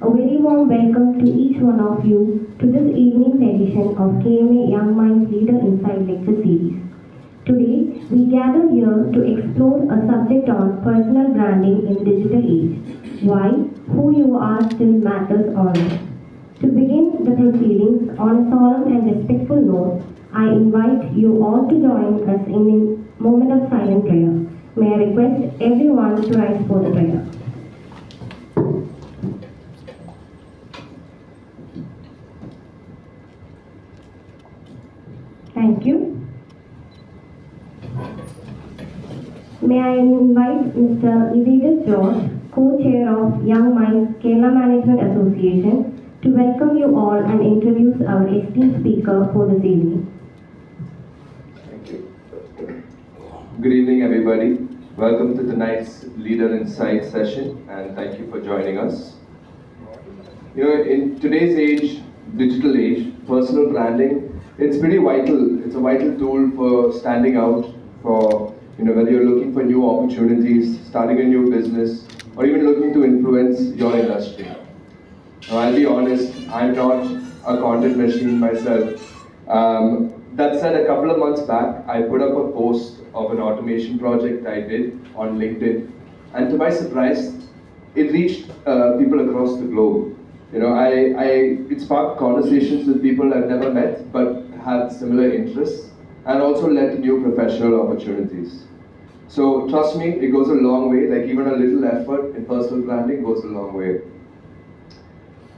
A very warm welcome to each one of you to this evening's edition of KMA Young Minds Leader Insight Lecture Series. Today, we gather here to explore a subject on personal branding in digital age. Why who you are still matters or not. To begin the proceedings on a solemn and respectful note, I invite you all to join us in a moment of silent prayer. May I request everyone to rise for the prayer. Thank you. May I invite Mr. Idris George, co-chair of Young Minds Kerala Management Association, to welcome you all and introduce our esteemed speaker for this evening. Thank you. Good evening, everybody. Welcome to tonight's Leader Insight session, and thank you for joining us. In today's age, digital age, personal branding, it's pretty vital. It's a vital tool for standing out, for whether you're looking for new opportunities, starting a new business, or even looking to influence your industry. Now, I'll be honest, I'm not a content machine myself. That said, a couple of months back, I put up a post of an automation project I did on LinkedIn, and to my surprise, it reached people across the globe. It sparked conversations with people I've never met but had similar interests, and also led to new professional opportunities. So trust me, it goes a long way. Like even a little effort in personal branding goes a long way.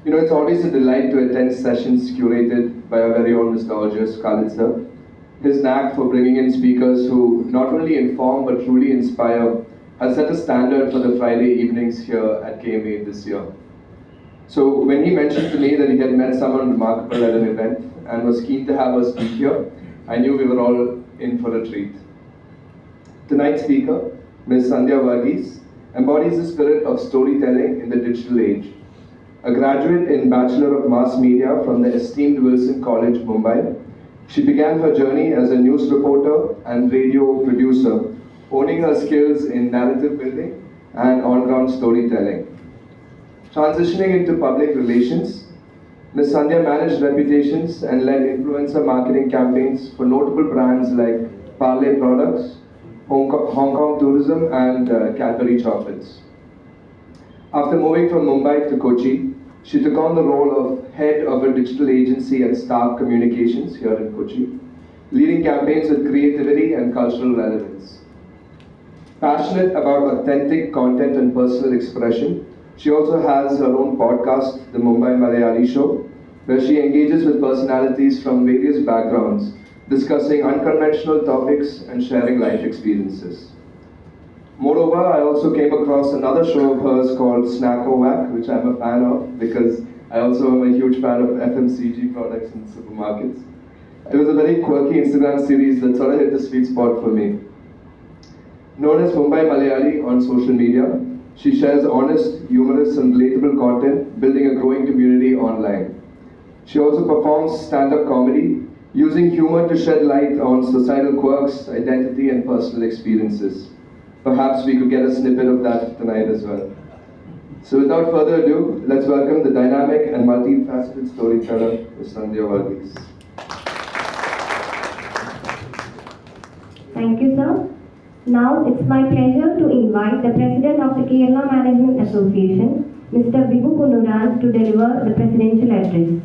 It's always a delight to attend sessions curated by our very own mixologist, Khalid sir. His knack for bringing in speakers who not only inform but truly inspire has set a standard for the Friday evenings here at KMA this year. So when he mentioned to me that he had met someone remarkable at an event and was keen to have us speak here, I knew we were all in for a treat. Tonight's speaker, Ms. Sandhya Varghese, embodies the spirit of storytelling in the digital age. A graduate in Bachelor of Mass Media from the esteemed Wilson College, Mumbai, she began her journey as a news reporter and radio producer, honing her skills in narrative building and on-ground storytelling. Transitioning into public relations, Ms. Sandhya managed reputations and led influencer marketing campaigns for notable brands like Parley Products, Hong Kong Tourism, and Cadbury Chocolates. After moving from Mumbai to Kochi, she took on the role of head of a digital agency at Stark Communications here in Kochi, leading campaigns with creativity and cultural relevance. Passionate about authentic content and personal expression, she also has her own podcast, The Mumbai Malayali Show, where she engages with personalities from various backgrounds, discussing unconventional topics and sharing life experiences. Moreover, I also came across another show of hers called Snackovac, which I'm a fan of because I also am a huge fan of FMCG products in supermarkets. It was a very quirky Instagram series that sort of hit the sweet spot for me. Known as Mumbai Malayali on social media, she shares honest, humorous and relatable content, building a growing community online. She also performs stand-up comedy, using humor to shed light on societal quirks, identity and personal experiences. Perhaps we could get a snippet of that tonight as well. So without further ado, let's welcome the dynamic and multifaceted storyteller, Ms. Sandhya Varghese. Thank you, sir. Now it's my pleasure to invite the President of the Kerala Management Association, Mr. Vibhu Kunuran, to deliver the presidential address.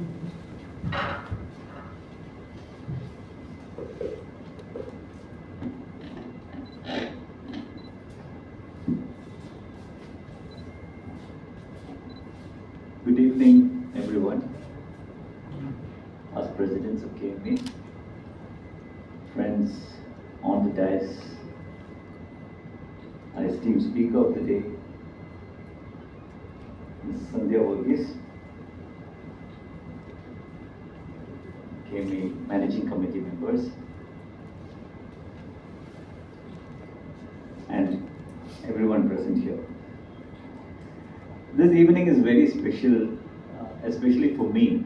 Good evening, everyone. As presidents of KMA, friends on the dais, our esteemed speaker of the day, Ms. Sandhya Varghese, KMA Managing Committee members, and everyone present here. This evening is very special, especially for me,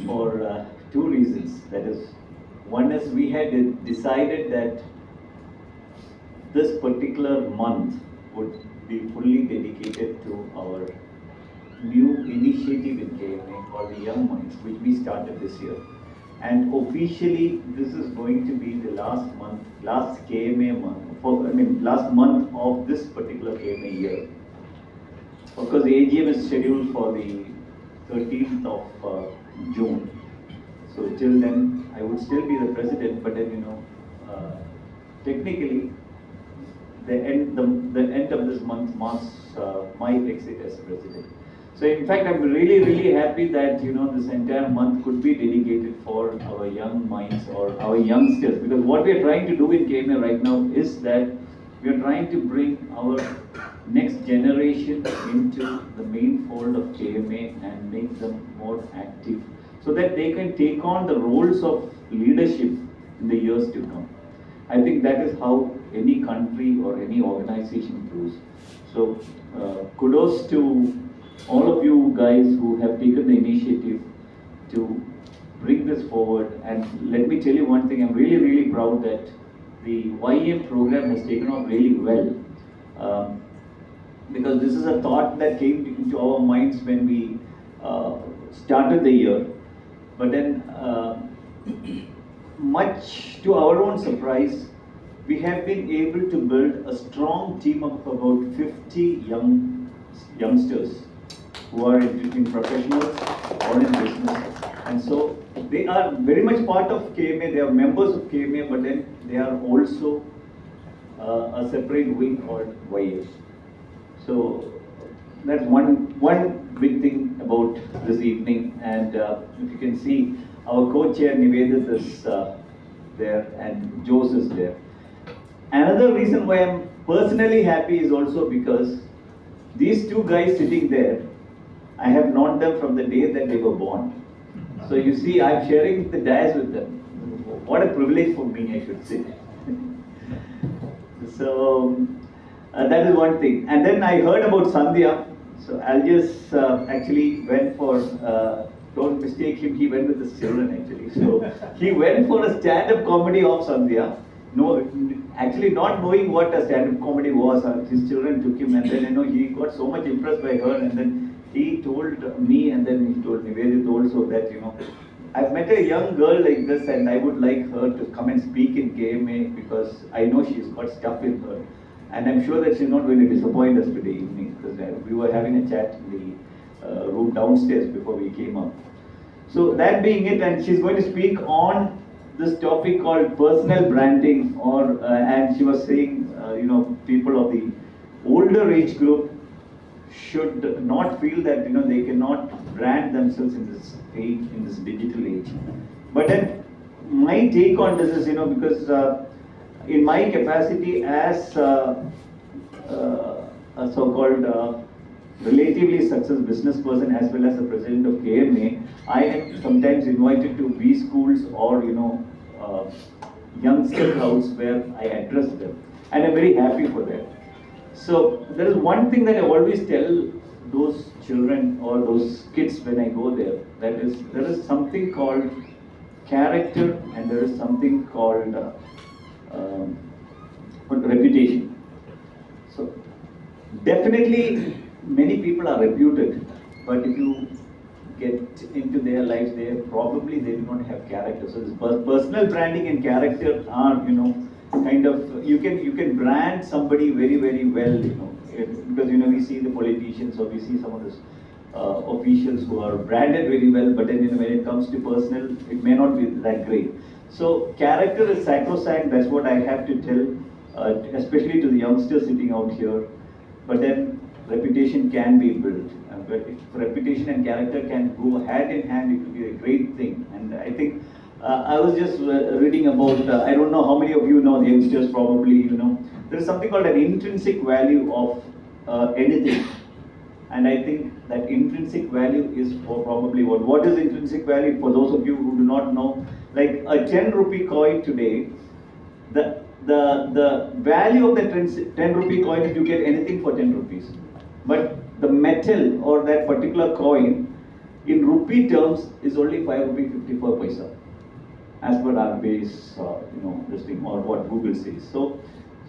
for two reasons. That is, one is we had decided that this particular month would be fully dedicated to our new initiative in KMA called the Young Minds, which we started this year. And officially, this is going to be the last KMA month, last month of this particular KMA year. Of course, the AGM is scheduled for the 13th of June. So till then, I would still be the president, but then, technically, the end of this month marks my exit as president. So in fact, I'm really happy that this entire month could be dedicated for our young minds or our youngsters, because what we are trying to do in KMA right now is that we are trying to bring our next generation into the main fold of KMA and make them more active, so that they can take on the roles of leadership in the years to come. I think that is how any country or any organization grows. So kudos to all of you guys who have taken the initiative to bring this forward. And let me tell you one thing, I'm really proud that the YM program has taken off really well. Because this is a thought that came into our minds when we started the year. But then, much to our own surprise, we have been able to build a strong team of about 50 youngsters who are in professionals or in business. And so they are very much part of KMA, they are members of KMA, but then they are also a separate wing called YF. So that's one big thing about this evening. And if you can see, our co-chair Nivedit is there and Jose is there. Another reason why I'm personally happy is also because these two guys sitting there, I have known them from the day that they were born. So you see, I'm sharing the dais with them. What a privilege for me, I should say. So that is one thing. And then I heard about Sandhya. So I'll just actually went for, don't mistake him, he went with his children actually. So he went for a stand-up comedy of Sandhya. No, actually not knowing what a stand-up comedy was, his children took him, and then he got so much impressed by her, and then he told me, and then he told Nivedit also that I've met a young girl like this, and I would like her to come and speak in KMA because I know she's got stuff in her, and I'm sure that she's not going to disappoint us today evening, because we were having a chat in the room downstairs before we came up. So that being it, and she's going to speak on this topic called personal branding, or and she was saying, people of the older age group should not feel that they cannot brand themselves in this age, in this digital age. But then my take on this is, because in my capacity as a so-called relatively successful business person as well as the president of KMA, I am sometimes invited to B schools or youngster crowds where I address them, and I'm very happy for that. So there is one thing that I always tell those children or those kids when I go there, that is, there is something called character and there is something called reputation. So definitely many people are reputed, but if you get into their lives, they do not have character. So this personal branding and character are, kind of, you can brand somebody very well, because we see the politicians or we see some of these officials who are branded very well, but then when it comes to personal, it may not be that great. So character is sacrosanct. That's what I have to tell, especially to the youngsters sitting out here. But then reputation can be built. But if reputation and character can go hand in hand, it will be a great thing. And I think I was just reading about, I don't know how many of you know, the youngsters probably, there is something called an intrinsic value of anything. And I think that intrinsic value is for probably what is intrinsic value? For those of you who do not know, like a 10 rupee coin today, the value of the 10 rupee coin is you get anything for 10 rupees. But the metal or that particular coin in rupee terms is only 5 rupee 54 paisa, as per our base, this thing, or what Google says. So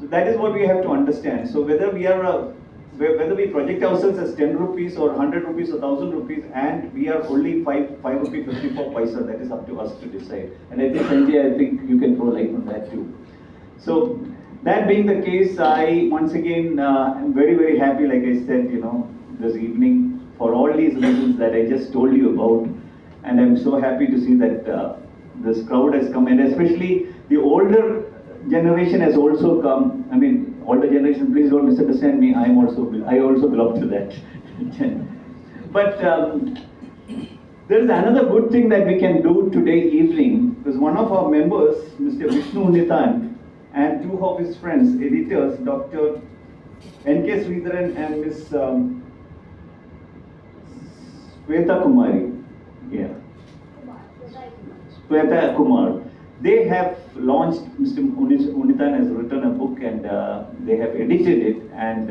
that is what we have to understand. So whether we are whether we project ourselves as 10 rupees or 100 rupees or 1000 rupees, and we are only 5 rupees 54 paisa, that is up to us to decide. And I think, Sanjay, I think you can throw light on that too. So, that being the case, I once again am very, very happy, like I said, this evening, for all these reasons that I just told you about. And I'm so happy to see that this crowd has come, and especially the older generation has also come. I mean, older generation, please don't misunderstand me. I also belong to that. But there is another good thing that we can do today evening, because one of our members, Mr. Vishnu Nitan, and two of his friends, editors, Dr. N.K. Sridharan and Ms. Sweta Kumari. Yeah. Sweta Kumar. They have launched, Mr. Unitan has written a book, and they have edited it, and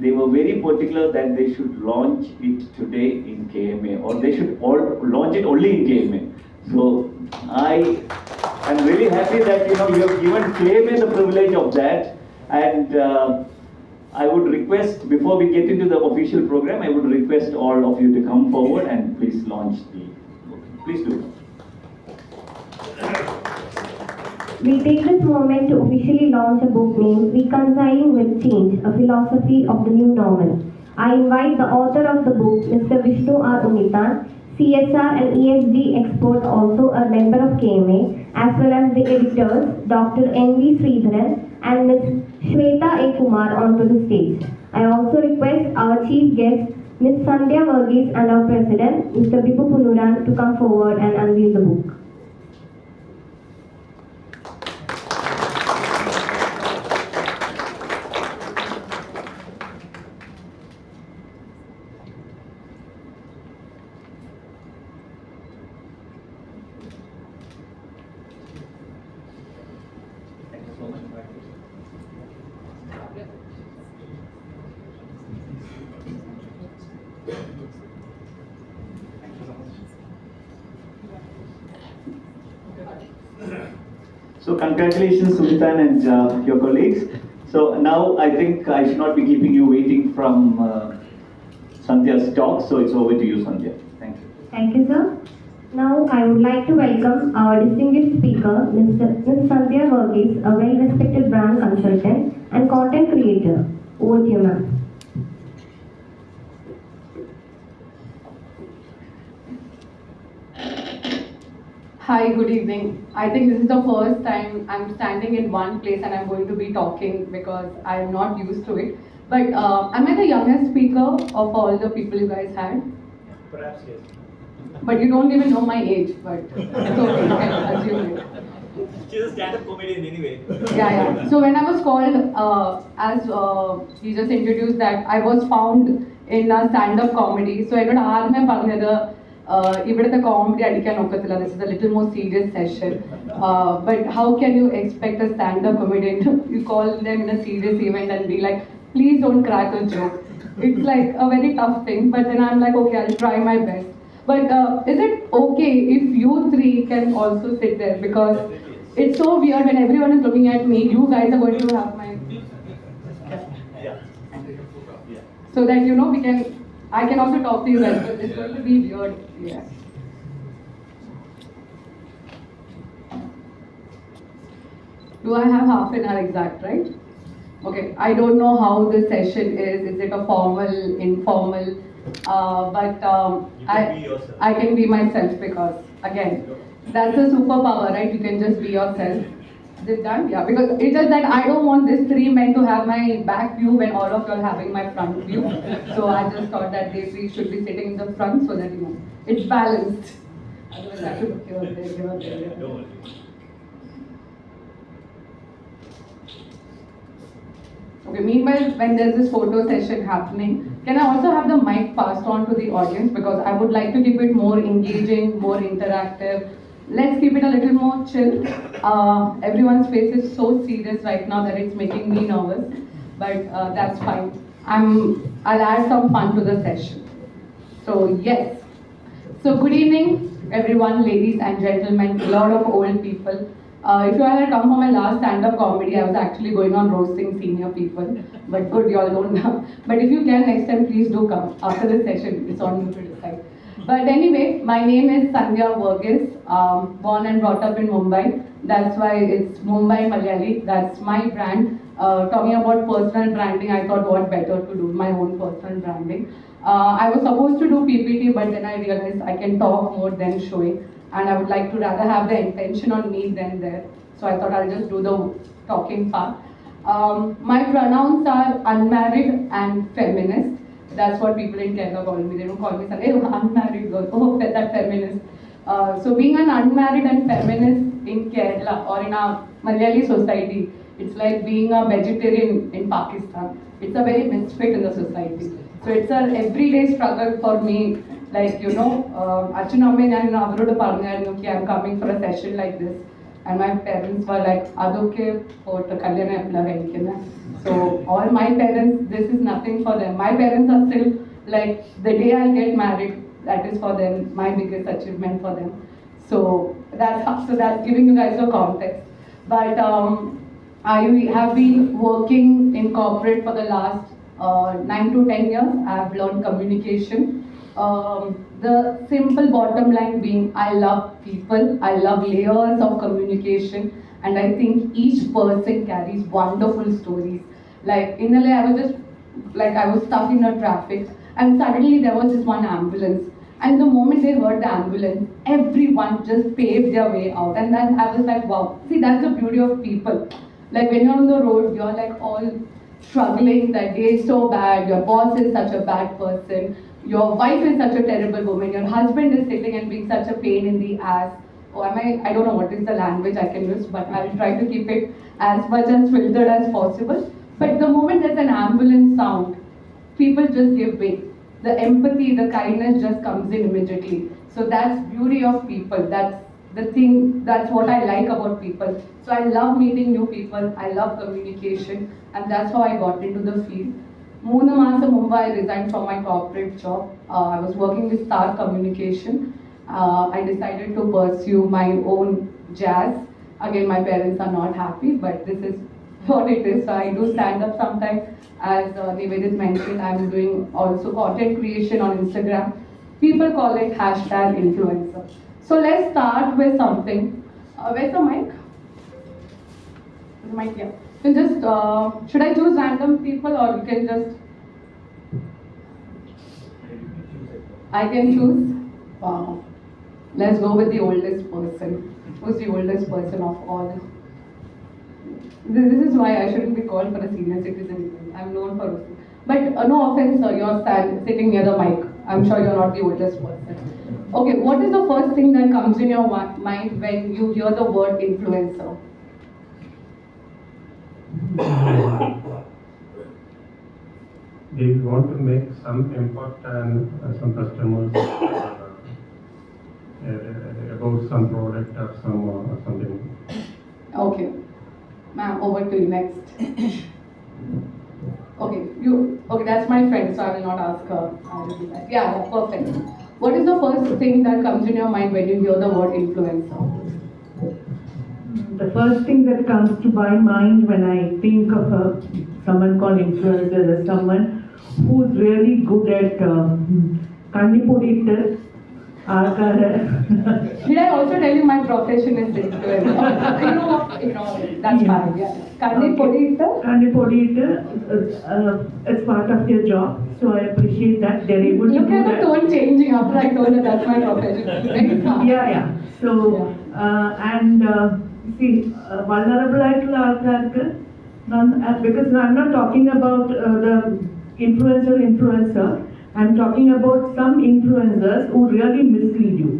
they were very particular that they should launch it today in KMA, or they should launch it only in KMA. So I am really happy that you have given KMA the privilege of that, and I would request, before we get into the official program, I would request all of you to come forward and please launch the book. Please do. We take this moment to officially launch a book named Reconciling with Change, a philosophy of the new normal. I invite the author of the book, Mr. Vishnu R. Unitan, CSR and ESG expert, also a member of KMA, as well as the editors, Dr. N.V. Sridharan and Ms. Sweta A. Kumar onto the stage. I also request our chief guest, Ms. Sandhya Varghese, and our president, Mr. Bipu Punuran, to come forward and unveil the book. So congratulations, Sulitan and your colleagues. So now I think I should not be keeping you waiting from Sandhya's talk. So it's over to you, Sandhya. Thank you. Thank you, sir. Now I would like to welcome our distinguished speaker, Ms. Sandhya Varghese, a well-respected brand consultant and content creator. Over to you, ma'am. Hi, good evening. I think this is the first time I'm standing in one place and I'm going to be talking because I'm not used to it. But am I the youngest speaker of all the people you guys had? Perhaps yes. But you don't even know my age, but it's okay, you can assume it. She's a stand-up comedian anyway. Yeah. So when I was called, as he just introduced that I was found in a stand-up comedy. So I got asked me about ഇവിടുത്തെ comedy അടിക്കാൻ ഒക്കത്തില്ല. This is a little more serious session. But how can you expect a stand-up comedian to you call them in a serious event and be like, please don't crack a joke? It's like a very tough thing. But then I'm like, okay, I'll try my best. But is it okay if you three can also sit there? Because it's so weird when everyone is looking at me. You guys are going to have my so that I can also talk to you guys, but it's going to be weird. Yeah. Do I have half an hour exact, right? Okay, I don't know how this session is. Is it a formal, informal? But I can be myself because, again, that's a superpower, right? You can just be yourself. Is it done? Yeah, because it's just that I don't want these three men to have my back view when all of you are having my front view. So I just thought that they three should be sitting in the front so that, it's balanced. Otherwise I have to look here, there. Don't worry. Okay, meanwhile, when there's this photo session happening, can I also have the mic passed on to the audience? Because I would like to keep it more engaging, more interactive. Let's keep it a little more chill. Everyone's face is so serious right now that it's making me nervous, but that's fine. I'll add some fun to the session. So yes. So good evening, everyone, ladies and gentlemen, a lot of old people. If you all had come for my last stand-up comedy, I was actually going on roasting senior people. But good, you all don't know. But if you can next time, please do come. After this session, it's on you to decide. But anyway, my name is Sandhya Varghese, born and brought up in Mumbai. That's why it's Mumbai Malayali. That's my brand. Talking about personal branding, I thought what better to do my own personal branding. I was supposed to do PPT, but then I realized I can talk more than showing, and I would like to rather have the intention on me than there. So I thought I'll just do the talking part. My pronouns are unmarried and feminist. That's what people in Kerala call me. They don't call me hey, unmarried girl. Oh, that feminist. So being an unmarried and feminist in Kerala or in a Malayali society, it's like being a vegetarian in Pakistan. It's a very misfit in the society. So it's an everyday struggle for me. Like, Achuna Amme njan avarodu parnayirunnu ki I'm coming for a session like this. And my parents were like, adoke pottu kalyana eppala kayikkunna. So all my parents, this is nothing for them. My parents are still like, the day I'll get married, that is for them, my biggest achievement for them. So that's giving you guys a context. But I have been working in corporate for the last 9 to 10 years. I have learned communication. The simple bottom line being, I love people, I love layers of communication, and I think each person carries wonderful stories. Like in LA, I was stuck in a traffic, and suddenly there was this one ambulance. And the moment they heard the ambulance, everyone just paved their way out. And then I was like, wow, see, that's the beauty of people. Like when you're on the road, you're like all struggling, that day is so bad, your boss is such a bad person, your wife is such a terrible woman, your husband is sitting and being such a pain in the ass. Oh, I don't know what is the language I can use, but I'll try to keep it as much as filtered as possible. But the moment there's an ambulance sound, people just give way. The empathy, the kindness just comes in immediately. So that's beauty of people. That's the thing, that's what I like about people. So I love meeting new people, I love communication, and that's how I got into the field. Moona Masa Mumbai, I resigned from my corporate job. I was working with Star Communication. I decided to pursue my own jazz. Again, my parents are not happy, but this is what it is. So I do stand up sometimes. As Nivedit mentioned, I'm doing also content creation on Instagram. People call it hashtag influencer. So let's start with something. Where's the mic? The mic, yeah. You can just, should I choose random people or you can just? I can choose? Wow. Let's go with the oldest person. Who's the oldest person of all? This is why I shouldn't be called for a senior citizen. I'm known for it. But no offense, sir, you're sitting near the mic. I'm sure you're not the oldest person. Okay, what is the first thing that comes in your mind when you hear the word influencer? They want to make some impact on some customers about some product or something. Okay. Ma'am, over to you next. Okay, that's my friend, so I will not ask her. I will do that. Yeah, perfect. What is the first thing that comes in your mind when you hear the word influencer? The first thing that comes to my mind when I think of someone called influencer is someone who's really good at kannipodittu. Did I also tell you my profession is influencer? That's fine. Yeah. Kannipodittu, it's part of their job, so I appreciate that they're able to do that. Look at the tone changing after I told her that's my profession. Yeah. So, vulnerable ആയിട്ടുള്ള ആൾക്കാർക്ക് because I'm not talking about the influencer, I'm talking about some influencers who really mislead you.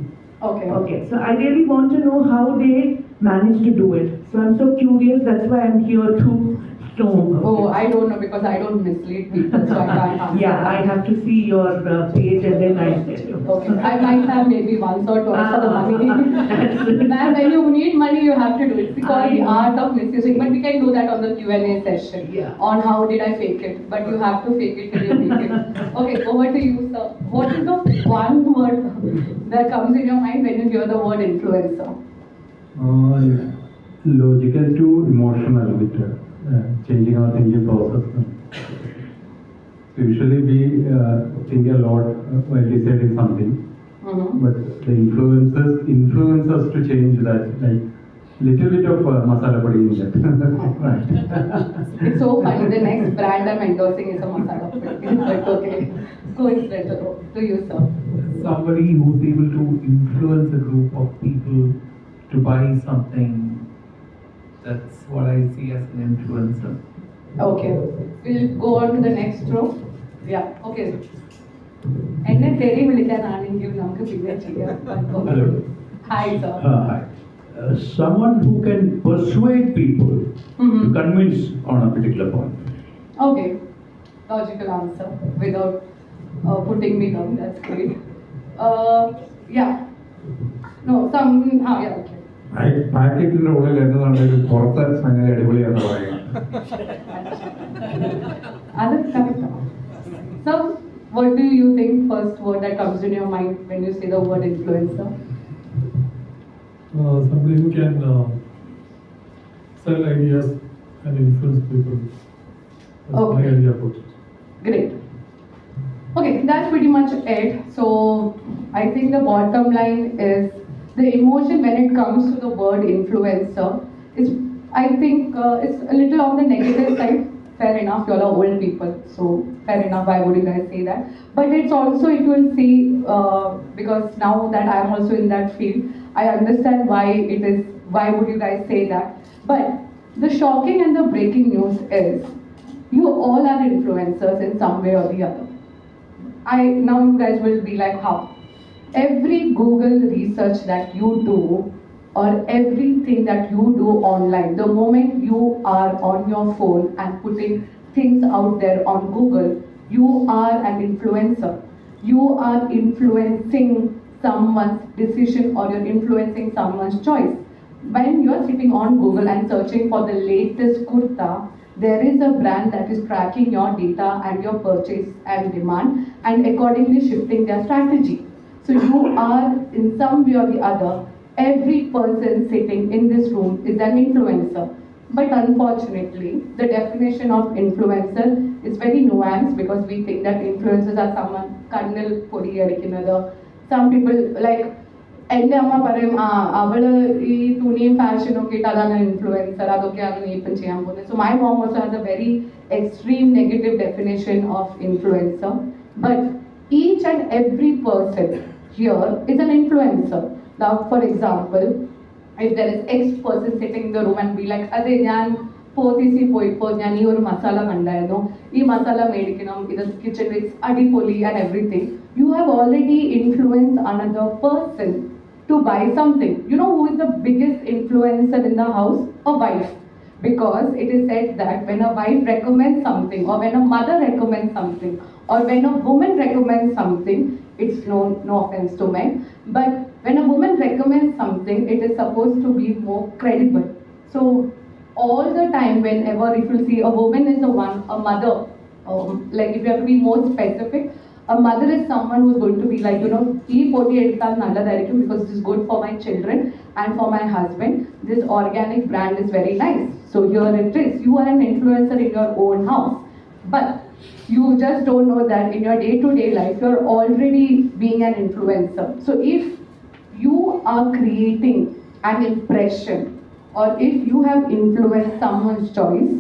Okay. So I really want to know how they manage to do it. So I'm so curious, that's why I'm here to know. Oh, I don't know because I don't mislead people, so I can't answer. Yeah, I have to see your page and then I'll tell you. Okay, I might have maybe once or twice for the money. Ma'am, when you need money, you have to do it. It's called the art of misusing. But we can do that on the Q&A session on how did I fake it. But you have to fake it till you make it. Okay, over to you, sir. What is the one word that comes in your mind when you hear the word influencer? logical to emotional with changing our thinking process. Usually we think a lot while deciding something, but the influence us to change that, like little bit of masala podi in that. Right. It's so funny. The next brand I'm endorsing is a masala podi. But okay, coincidental to you, sir. Somebody who's able to influence a group of people to buy something, that's what I see as an influencer. Okay, we'll go on to the next row. Yeah, okay. എന്നെ തെറി വിളിക്കാനാണെങ്കിൽ നമുക്ക് പിന്നെ ചെയ്യാം. Hello. Hi, sir. Hi. Someone who can persuade people to convince on a particular point. Okay, logical answer without putting me down. That's great. Yeah. No, some. Yeah, okay. പാക്കറ്റിന്റെ ഉള്ളിൽ എന്നതാണെങ്കിൽ പുറത്തെ സംഗതി അടിപൊളിയാന്ന് പറയുക. Other correct. So, what do you think first word that comes in your mind when you say the word influencer? Somebody who can sell ideas and influence people. That's Okay. my idea about it. Great. Okay, that's pretty much it. So, I think the bottom line is the emotion when it comes to the word influencer is, I think, it's a little on the negative side. Fair enough, you all are old people, so fair enough, why would you guys say that? But it's also, if you will see, because now that I'm also in that field, I understand why would you guys say that. But the shocking and the breaking news is, you all are influencers in some way or the other. Now you guys will be like, how? Every Google research that you do, or everything that you do online, the moment you are on your phone and putting things out there on Google, you are an influencer. You are influencing someone's decision or you're influencing someone's choice. When you're sitting on Google and searching for the latest kurta, there is a brand that is tracking your data and your purchase and demand and accordingly shifting their strategy. So you are, in some way or the other, every person sitting in this room is an influencer. But unfortunately, the definition of influencer is very nuanced because we think that influencers are someone kannil podi adikkunathu. Some people like എൻ്റെ അമ്മ പറയും അവള് ഈ തുണിയും ഫാഷനും ഒക്കെ ഇട്ട് അതാണ് influencer, അതൊക്കെയാണ് നീ ഇപ്പം ചെയ്യാൻ പോകുന്നത്. So my mom also has A very extreme negative definition of influencer. But each and every person here is an influencer. Now, for example, if there is X person sitting in the room and be like, അതെ ഞാൻ പോത്തീസി പോയപ്പോൾ ഞാൻ ഈ ഒരു മസാല കണ്ടായിരുന്നു, ഈ മസാല മേടിക്കണം, ഇത് കിച്ചൺ ഇറ്റ്സ് അടിപൊളി and everything, you have already influenced another person to buy something. You know who is the biggest influencer in the house? A wife. Because it is said that when a wife recommends something, or when a mother recommends something, or when a woman recommends something, it's no offense to men, but when a woman recommends something, it is supposed to be more credible. So all the time, whenever if you see a woman is a mother, like if you have to be more specific, a mother is someone who is going to be like, ee poti eduttal nalladayirikkum because it is good for my children and for my husband. This organic brand is very nice. So here it is. You are an influencer in your own house. But you just don't know that in your day-to-day life, you're already being an influencer. So if you are creating an impression, or if you have influenced someone's choice,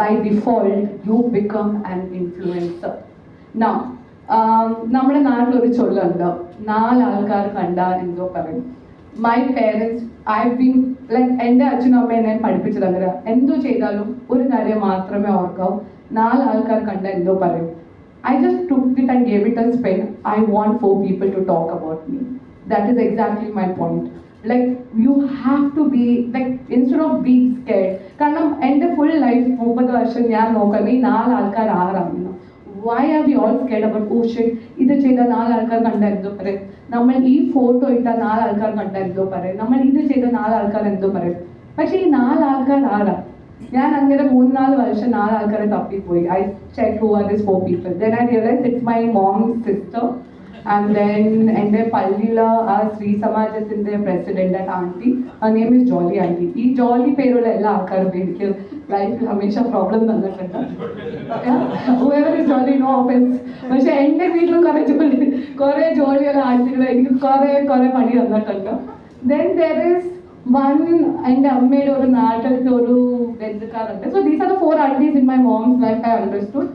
by default, you become an influencer. Now, നമ്മുടെ നാട്ടിലൊരു ചൊല്ലുണ്ട്, നാലാൾക്കാർ കണ്ടാൽ എന്തോ പറയും. My parents, I been like, എൻ്റെ അച്ഛനും അമ്മ എന്നെ പഠിപ്പിച്ചത് അങ്ങനെ, എന്തോ ചെയ്താലും ഒരു കാര്യം മാത്രമേ ഓർക്കാവൂ, നാലാൾക്കാർ കണ്ടാൽ എന്തോ പറയും. I just took it and gave it a spin. I want 4 people to talk about me. That is exactly my point. Like, you have to be, like, instead of being scared, കാരണം എൻ്റെ full life 30 വർഷം ഞാൻ നോക്കുന്നത് ഈ 4 ആൾക്കാർ ആരാണ്. Why are we all scared about, oh shit, ഇത് ചെയ്ത 4 ആൾക്കാർ കണ്ടാൽ എന്തോ പറയും, നമ്മൾ ഈ ഫോട്ടോ ഇട്ട 4 ആൾക്കാർ കണ്ടാൽ എന്തോ പറയും, നമ്മൾ ഇത് ചെയ്ത 4 ആൾക്കാർ എന്തോ പറയും. പക്ഷേ ഈ 4 ആൾക്കാർ ആരാ? ഞാൻ അങ്ങനെ 3-4 വർഷം 4 ആൾക്കാരെ തപ്പിപ്പോയി. I checked who are these 4 people. Then I realized it's my mom's sister And then എൻ്റെ പള്ളിയിലെ ആ ശ്രീ സമാജത്തിൻ്റെ president auntie, her name is Jolly aunty. ഈ ജോളി പേരുള്ള എല്ലാ ആൾക്കാരും എനിക്ക് ലൈഫിൽ ഹമേശ പ്രോബ്ലം തന്നിട്ടുണ്ട്. whoever is Jolly, no offense. പക്ഷെ എൻ്റെ വീട്ടിലും കുറേ ജോലിയുള്ള ആൻറ്റികൾ എനിക്ക് കുറേ പണി തന്നിട്ടുണ്ട്. Then there is one, എൻ്റെ അമ്മയുടെ ഒരു നാട്ടിലത്തെ ഒരു ബന്ധുക്കാരുണ്ട്. So these are the 4 aunties in my mom's life I understood.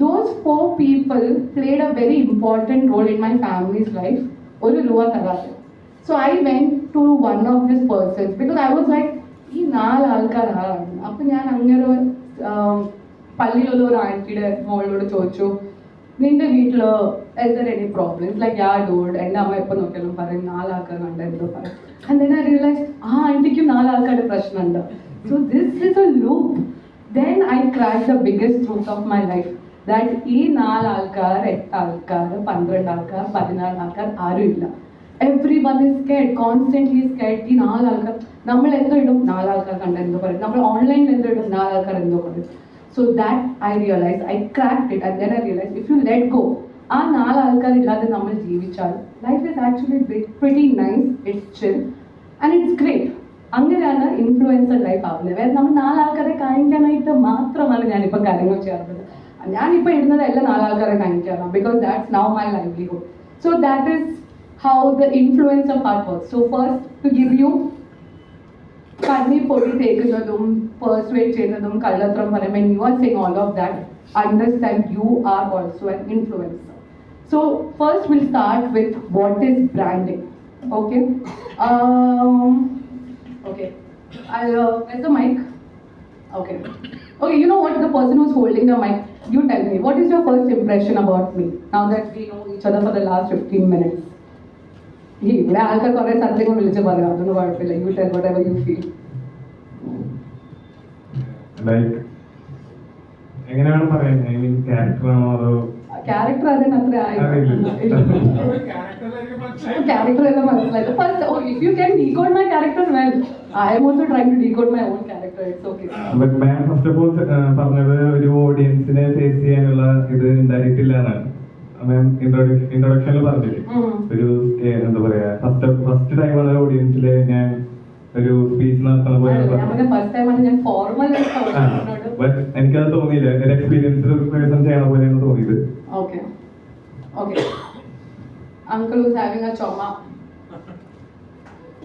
Those 4 people played a very important role in my family's life. ഒരു രൂപ തരാതെ. So I went to one of these persons because I was like, ഈ 4 ആൾക്കാരാണ്. അപ്പം ഞാൻ അങ്ങനെ പള്ളിയിലുള്ള ഒരു ആൻറ്റിയുടെ മോളോട് ചോദിച്ചു, നിന്റെ വീട്ടിൽ is there any problems? Like, yeah dude, എൻ്റെ അമ്മ എപ്പോൾ നോക്കിയാലും പറയും 4 ആൾക്കാർ കണ്ട എന്തോ പറയും. And then I realized, ആ ആൻറ്റിക്കും 4 ആൾക്കാരുടെ പ്രശ്നമുണ്ട്. So this is a loop. Then I cracked the biggest truth of my life. That ഈ 4 ആൾക്കാർ, 8 ആൾക്കാർ, 12 ആൾക്കാർ, 14 ആൾക്കാർ ആരും ഇല്ല. Everyone is scared, constantly scared. ഈ 4 ആൾക്കാർ, നമ്മൾ എന്തോ ഇടും 4 ആൾക്കാർ കണ്ട എന്തോ പറയും, നമ്മൾ ഓൺലൈനിൽ എന്തോ ഇടും 4 ആൾക്കാർ എന്തോ പറയും. So that I realized, I cracked it, and then I realized if you let go, ആ 4 ആൾക്കാർ ഇല്ലാതെ നമ്മൾ ജീവിച്ചാൽ life is actually pretty nice, it's chill and it's great. അങ്ങനെയാണ് ഇൻഫ്ലുവൻസർ ലൈഫ് ആവുന്നത്. വേറെ നമ്മൾ 4 ആൾക്കാരെ കാണിക്കാനായിട്ട് മാത്രമാണ് ഞാനിപ്പോൾ കാര്യങ്ങൾ ചെയ്യാറുള്ളത്. ഞാനിപ്പോൾ ഇടുന്നത് എല്ലാം 4 ആൾക്കാരെ കാണിക്കാനാണ്, because that's now my livelihood. So that is how the influencer part works. So first, to give you കണ്ണി പൊടി തേക്കുന്നതും പെർസ്വേറ്റ് ചെയ്യുന്നതും കള്ളത്രം പറയുമ്പോൾ when you are saying all of that, understand you are also an influencer. So first we'll start with what is branding. Okay. Okay. Where's the mic? Okay. Okay, you know what? The person who's holding the mic, you tell me, what is your first impression about me now that we know each other for the last 15 minutes? ഇവിടെ ആൾക്കാർ കുറേ സ്ഥലത്തേക്കും വിളിച്ച് പറയാം, അതൊന്നും കുഴപ്പമില്ല. You tell whatever you feel. Like എങ്ങനെയാണ് പറയുന്നത്? ഐ മീൻ ക്യാരക്ടറാണോ അതോ ക്യാരക്ടർ അതിന് അത്ര ക്യാരക്ടർ എല്ലാം മനസ്സിലായത്. First if you can decode my character well, I am also trying to decode my own character. It's okay. But ma'am first of all പറഞ്ഞത് ഒരു ഓഡിയൻസിനെ face ചെയ്യാനുള്ള ഇത് ഉണ്ടായിട്ടില്ല എന്നാണ് മാം ഇൻട്രൊഡക്ഷനിൽ പറഞ്ഞില്ലേ. ഒരു എന്താ പറയാ, ഫസ്റ്റ് ടൈമാണ് ഓഡിയൻസിൽ ഞാൻ ഒരു സ്പീച്ച് നടത്തുന്ന പോലെ. ബട്ട് എനിക്കത് തോന്നിയില്ല, ഒരു എക്സ്പീരിയൻസ് പേഴ്സൺ ചെയ്യണ പോലെയാണ് തോന്നിയത്. Okay. Okay. Uncle who's having a trauma.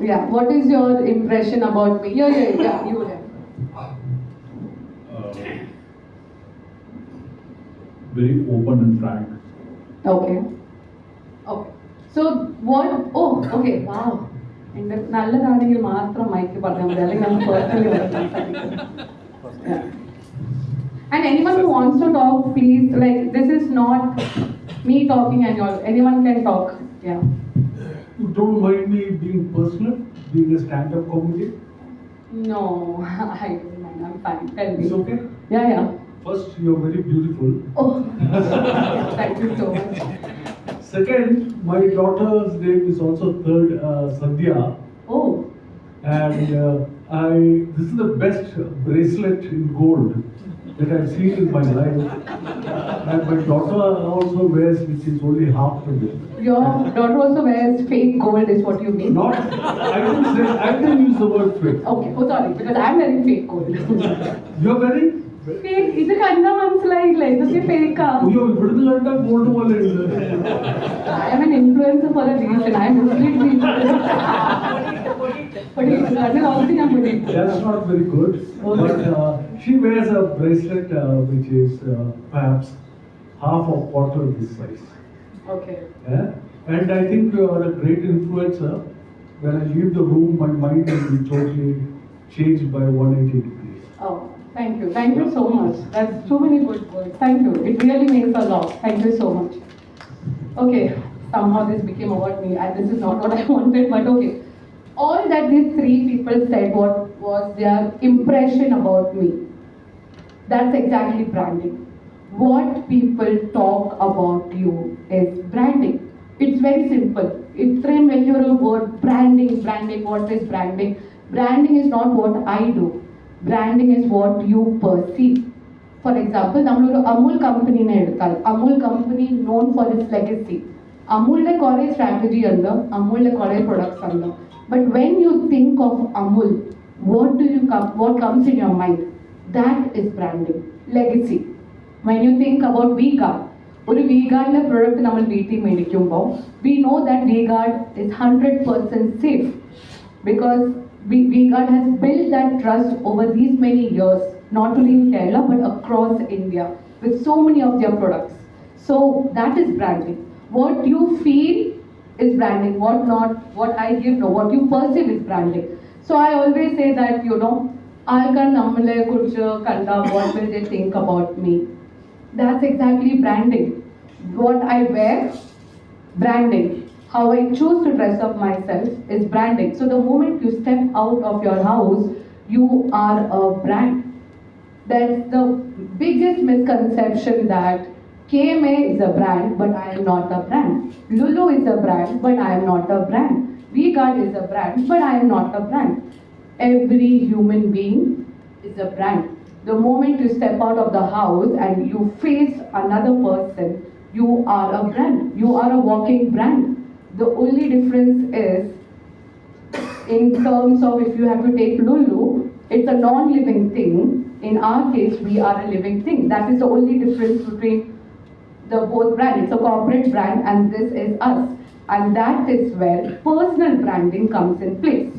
Yeah. What is your impression about me? Yeah. You have. Very open and frank. Okay. So what? Oh, okay. Wow. എൻ്റെ നല്ലതാണെങ്കിൽ മാത്രം മൈക്ക് പറഞ്ഞാൽ മതി, അല്ലെങ്കിൽ നമുക്ക് personally And anyone who wants to talk, please, like, this is not me talking and anyone can talk. Yeah. You don't mind me being personal, being a stand-up comedian? No, I don't mind. I'm fine. Tell me. It's okay? Yeah. First, you're very beautiful. Oh, thank you so much. Second, my daughter's name is also Sandhya. Oh. And this is the best bracelet in gold that I've seen in my life. And my daughter also wears, which is only half of it. Your daughter also wears fake gold, is what you mean? Not, I didn't use the word fake. Okay, oh sorry, because I'm wearing fake gold. You're wearing? Fake, ഇത് കണ്ടാ മനസ്സിലായില്ല, ഇതൊക്കെ ഫേക്കാ. അയ്യോ, ഇവിടുന്ന് കണ്ടാൽ gold പോലെ ഉണ്ട്. I am an influencer for a reason. I am completely That's not very good. But she wears a bracelet which is perhaps half or quarter this size. Okay. Yeah? And I think you are a great influencer. When I leave the room, my mind will be totally changed by 180 degrees. Oh, thank you. Thank you so much. That's too many good words. Thank you. It really means a lot. Thank you so much. Okay. Somehow this became about me, and this is not what I wanted, but okay. All that these 3 people said, what was their impression about me? That's exactly branding. What people talk about you is branding. It's very simple. It's when you're a word branding. What is branding? Branding is not what I do. Branding is what you perceive. For example, we have Amul company. Amul company known for its legacy. Amul's core strategy under, Amul's core products under. But when you think of Amul, what comes in your mind? That is branding, legacy. When you think about V-Guard, ഒരു V-Guardന്റെ product നമ്മൾ വീട്ടിൽ മേടിക്കുമ്പോൾ we know that V-Guard is 100% safe because V-Guard has built that trust over these many years, not only in Kerala but across India with so many of their products. So that is branding. What you feel is branding, what I give, no, what you perceive is branding. So I always say that, ആൾക്കാർ നമ്മളെ കുറിച്ച് കണ്ട what will they think about me? That's exactly branding. What I wear, branding. How I choose to dress up myself is branding. So the moment you step out of your house, you are a brand. That's the biggest misconception, that KMA is a brand, but I am not a brand. Lulu is a brand, but I am not a brand. V-Guard is a brand, but I am not a brand. Every human being is a brand. The moment you step out of the house and you face another person, you are a brand. You are a walking brand. The only difference is, in terms of if you have to take Lulu, it's a non-living thing. In our case, we are a living thing. That is the only difference between the both brand. It's a corporate brand and this is us. And that is where personal branding comes in place.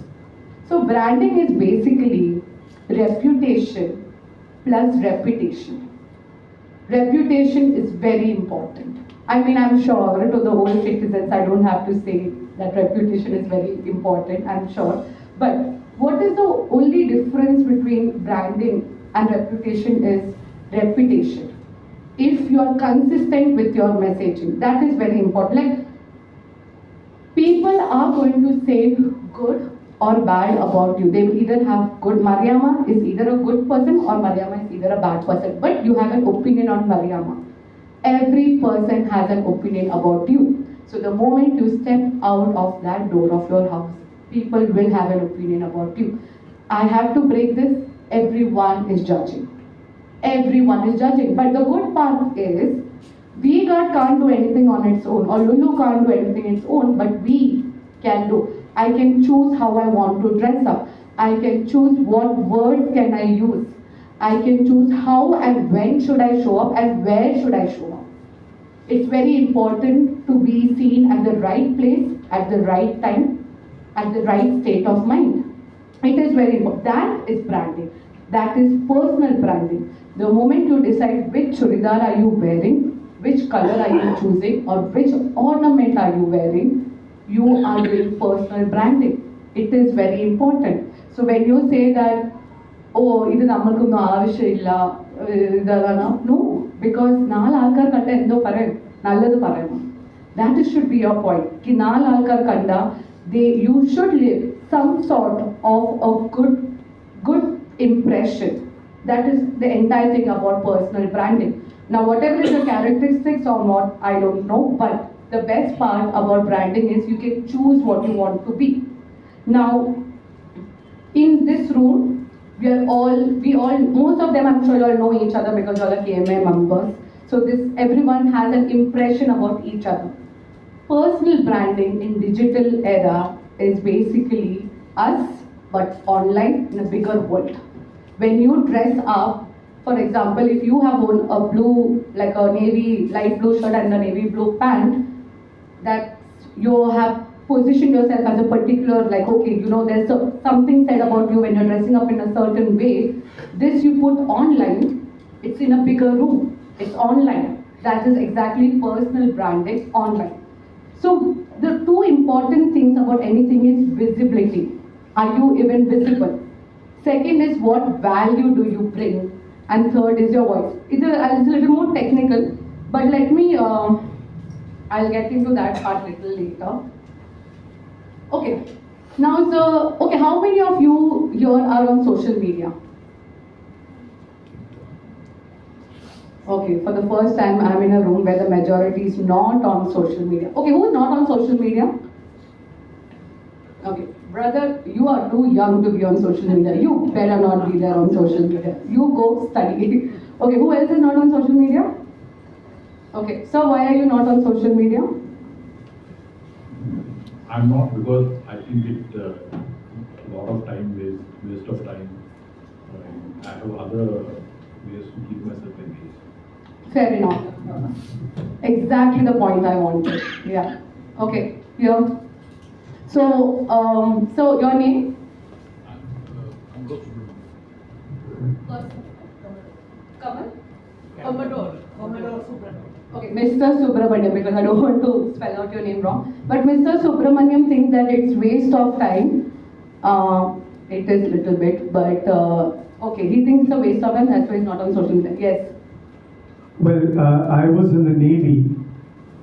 So branding is basically reputation plus repetition. Reputation is very important. I mean, I'm sure to the old citizens, I don't have to say that reputation is very important, I'm sure. But what is the only difference between branding and reputation is reputation. If you are consistent with your messaging, that is very important. Like, people are going to say good or bad about you. They will either have good, Mariama is either a good person or Mariama is either a bad person. But you have an opinion on Mariama. Every person has an opinion about you. So the moment you step out of that door of your house, people will have an opinion about you. I have to break this. Everyone is judging. Everyone is judging. But the good part is, V-Guard can't do anything on its own, or Lulu can't do anything on its own, but we can do. I can choose how I want to dress up. I can choose what words can I use. I can choose how and when should I show up and where should I show up. It's very important to be seen at the right place, at the right time, at the right state of mind. It is very important. That is branding. That is personal branding. The moment you decide which churidar are you wearing, which color are you choosing, or which ornament are you wearing, you are doing personal branding. It is very important. So when you say that, oh, idu nammakkonnu avashyamilla, idana, no, because naal aalkar kanda endo parayam, nallathu parayam. That should be your point. Ki naal aalkar kanda, you should live some sort of a good impression. That is the entire thing about personal branding. Now, whatever is the characteristics or not, I don't know, but the best part about branding is you can choose what you want to be. Now, in this room, most of them, I'm sure you all know each other because you all are KMA members. So everyone has an impression about each other. Personal branding in digital era is basically us, but online in a bigger world. When you dress up, for example, if you have on a blue, like a navy, light blue shirt and a navy blue pant, that you have positioned yourself as a particular, like, okay, there's something said about you when you're dressing up in a certain way. This you put online, it's in a bigger room, it's online. That is exactly personal branding online. So the two important things about anything is visibility. Are you even visible? Second is what value do you bring? And third is your voice. It's a little more technical, but let me, I'll get into that part a little later. Okay, now how many of you here are on social media? Okay, for the first time I'm in a room where the majority is not on social media. Okay, who is not on social media? Okay, brother, you are too young to be on social media. You better not be there on social media. You go study. Okay, who else is not on social media? Okay, so why are you not on social media? I'm not, because I think it a lot of time waste of time. I have other ways to keep myself engaged. Fair enough. Exactly the point I wanted. Yeah. Okay. Here. So, so your name? Kamal? Commodore. Okay, Mr. Subramaniam, because I don't want to spell out your name wrong. But Mr. Subramaniam thinks that it's waste of time. It is little bit, but okay, he thinks it's a waste of time. That's why he's not on social media. Yes. Well, I was in the Navy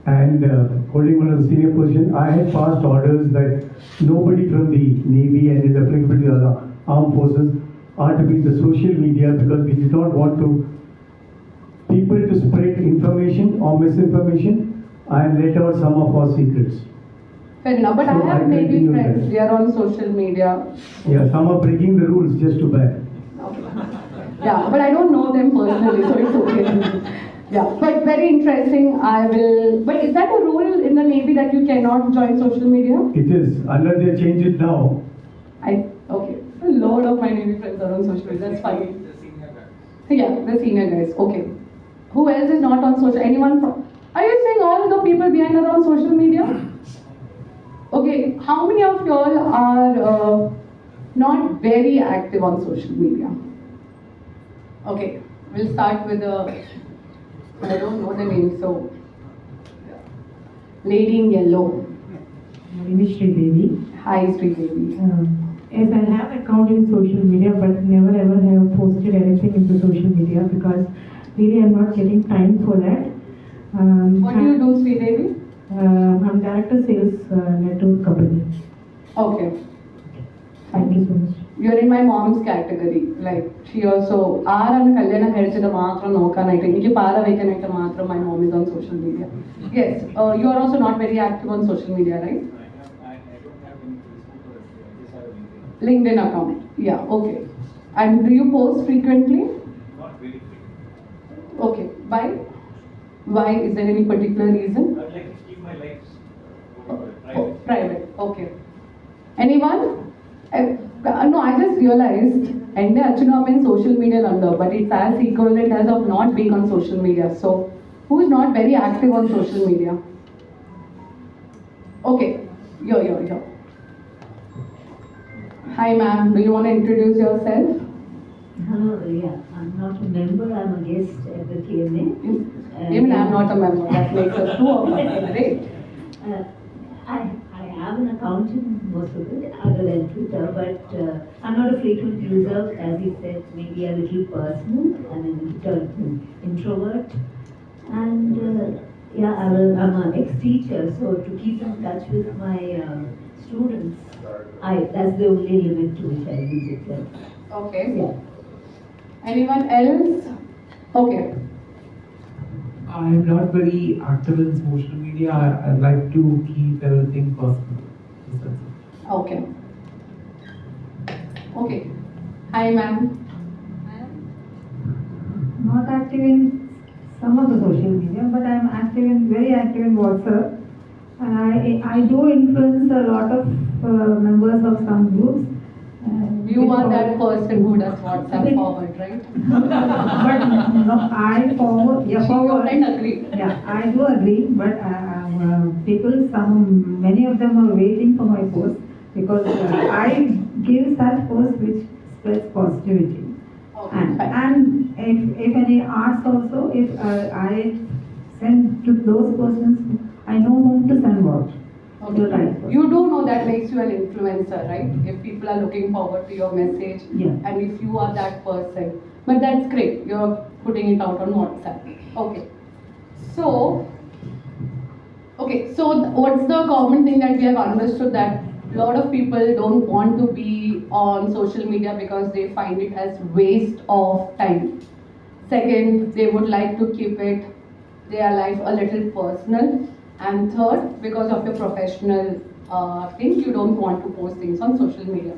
and holding one of the senior position. I had passed orders that nobody from the Navy and is applicable to the other armed forces are to be in the social media, because we did not want to people to spread information or misinformation and let out some of our secrets. Fair enough, but So I have I Navy continue friends. that. They are on social media. Yeah, some are breaking the rules just too bad. Okay. Yeah, but I don't know them personally, so it's okay. Yeah, but very interesting. I will. But is that a rule in the Navy that you cannot join social media? It is, unless they change it now. Okay. A lot of my Navy friends are on social media. That's fine. Yeah, the senior guys. Okay. Who else is not on social? Anyone from? Are you saying all the people behind are on social media? Okay. How many of y'all are not very active on social media? Okay. We'll start with the. I don't know the name, so. Lady in yellow. My name is Sridevi. Hi, Sridevi. Yes, I have account in social media, but never ever have posted anything into social media because really I'm not getting time for that. What do you do, Sridevi? I'm director sales network company. Okay. Thank you so much. You're in my mom's category. Like, she also, Aran Kalyana Herichada Matra Nokanaita, Niki Para Vekanaita Matra, my mom is on social media. Yes, you are also not very active on social media, right? I don't have any Facebook or I just have a LinkedIn. LinkedIn account. Yeah, okay. And do you post frequently? Not very frequent. Okay. Why? Why? Is there any particular reason? I'd like to keep my life Oh, private. Okay. Anyone? No, I just realized India actually have been social media under, but it's as equivalent as of not being on social media. So, who is not very active on social media? Okay, yo. Hi, ma'am. Do you want to introduce yourself? Hello, yeah. I'm not a member, I'm a guest at the KMA. Even I'm not a member. That makes us two of us. Great. I have an account in most of it, other than Twitter, but I'm not a frequent user, as you said, maybe a little personal and a little introvert. And yeah, I'm an ex-teacher, so to keep in touch with my students, that's the only limit to which I use it. Okay. Yeah. Anyone else? Okay. I'm not very active in social media. I like to keep everything personal. Just that's it. Okay. Okay. Hi, ma'am. Not active in some of the social media, but I'm very active in WhatsApp. And I do influence a lot of members of some groups. You are that person who does WhatsApp forward, right? But no, I forward. Yeah, forward. Your friend agree. Yeah, I do agree, but many of them are waiting for my post because I give such posts which spreads positivity. Okay, And if any arts also, if I send to those persons, I know whom to send what. Okay. Right. You do know that makes you an influencer, right? If people are looking forward to your message, Yeah. and if you are that person. But that's great. You're putting it out on WhatsApp. Okay. So what's the common thing that we have understood, that a lot of people don't want to be on social media because they find it as waste of time. Second, they would like to keep their life a little personal. And third, because of your professional things, you don't want to post things on social media.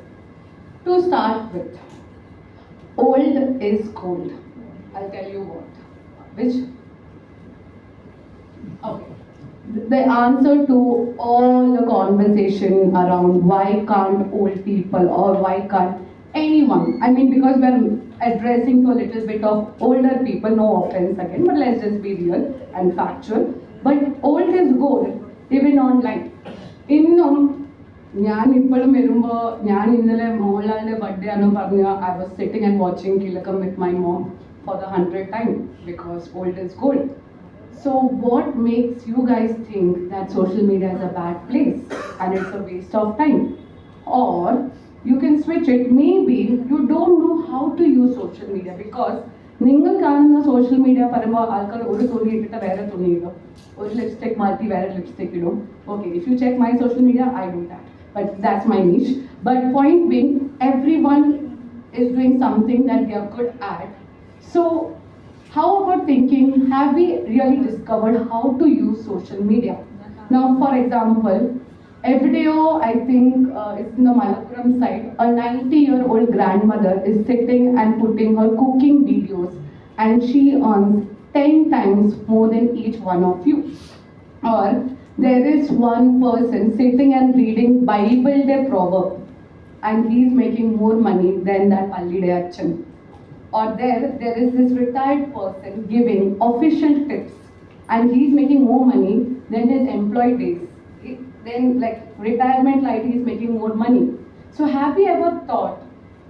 To start with, old is gold. I'll tell you what. Which? Okay. The answer to all all the conversation around why can't old people or why can't anyone, I mean, because we're addressing to a little bit of older people, no offense again, but let's just be real and factual. But old is gold, even online. ഇന്നും ഞാൻ ഇപ്പോഴും വരുമ്പോൾ ഞാൻ ഇന്നലെ മോഹൻലാലിൻ്റെ birthday ആണെന്ന് പറഞ്ഞ I was sitting and watching Kilukkam with my mom for the 100th time because old is gold. So what makes you guys think that social media is a bad place and it's a waste of time? Or you can switch it. Maybe you don't know how to use social media because നിങ്ങൾ കാണുന്ന social media പറയുമ്പോൾ ആൾക്കാർ ഒരു തുണി ഇട്ടിട്ട് വേറെ തുണി ഇടും, ഒരു ലിപ്സ്റ്റിക് മാറ്റി വേറെ ലിപ്സ്റ്റിക് ഇടും. Okay, if you check my social media I do that, but that's my niche. But point being, everyone is doing something that they are good at. So how about thinking, have we really discovered how to use social media? Now, for example, Evdeo, I think it's in the Malappuram side, a 90-year-old grandmother is sitting and putting her cooking videos and she earns 10 times more than each one of you. Or there is one person sitting and reading Bible Day proverb and he's making more money than that Palli Day Achan. Or there is this retired person giving official tips and he's making more money than his employee days. Then like retirement light is making more money. So have we ever thought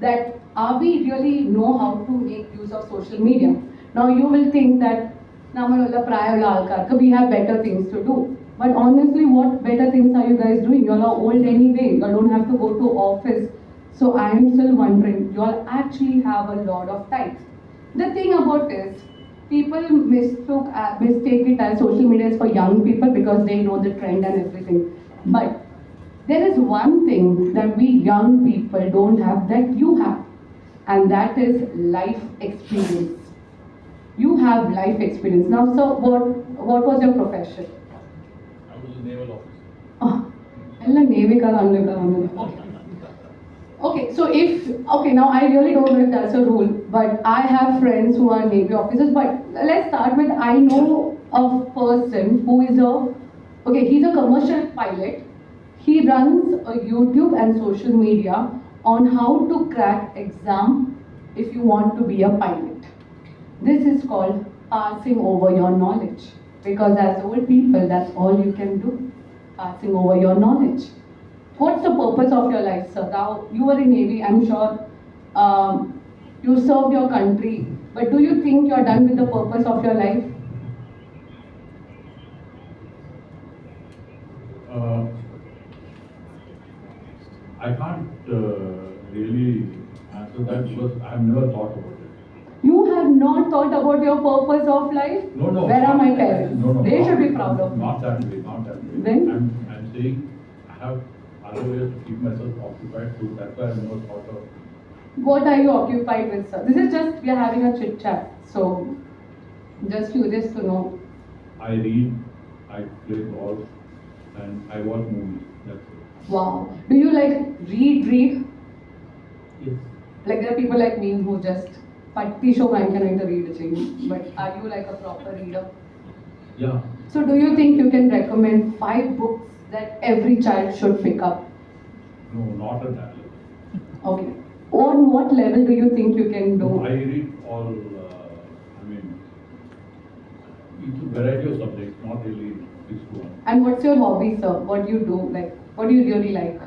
that are we really know how to make use of social media? Now you will think that we have better things to do. But honestly, what better things are you guys doing? You all are old anyway. You don't have to go to office. So I am still wondering, you all actually have a lot of time. The thing about this, people mistake it as social media is for young people because they know the trend and everything. But there is one thing that we young people don't have that you have, and that is life experience. You have life experience. Now, sir, what was your profession? I was a naval officer. Oh, ella Navy ka Okay, so now I really don't know if that's a rule, but I have friends who are Navy officers. But let's start with, I know a person who is he's a commercial pilot. He runs a YouTube and social media on how to crack exam if you want to be a pilot. This is called passing over your knowledge, because as old people, that's all you can do, passing over your knowledge. What's the purpose of your life, sir? Now, you were in Navy, I'm sure you served your country, but do you think you're done with the purpose of your life? I can't really answer that because I have never thought about it. You have not thought about your purpose of life? No. Where are my parents? No. They should be proud of me. Not that way. Then? I'm saying I have other ways to keep myself occupied, so that's why I have never thought of. What are you occupied with, sir? This is just, we are having a chit chat, so just curious to know. I read, I play golf, and I watch movies. That's it. Wow. Do you like read? Yes. Like there are people like me who just patti show I can read a thing. But are you like a proper reader? Yeah. So do you think you can recommend 5 books that every child should pick up? No, not at that level. Okay. On what level do you think you can do? I read all, it's a variety of subjects, not really fixed to one. And what's your hobby, sir? What do you do? Like, what do you really like?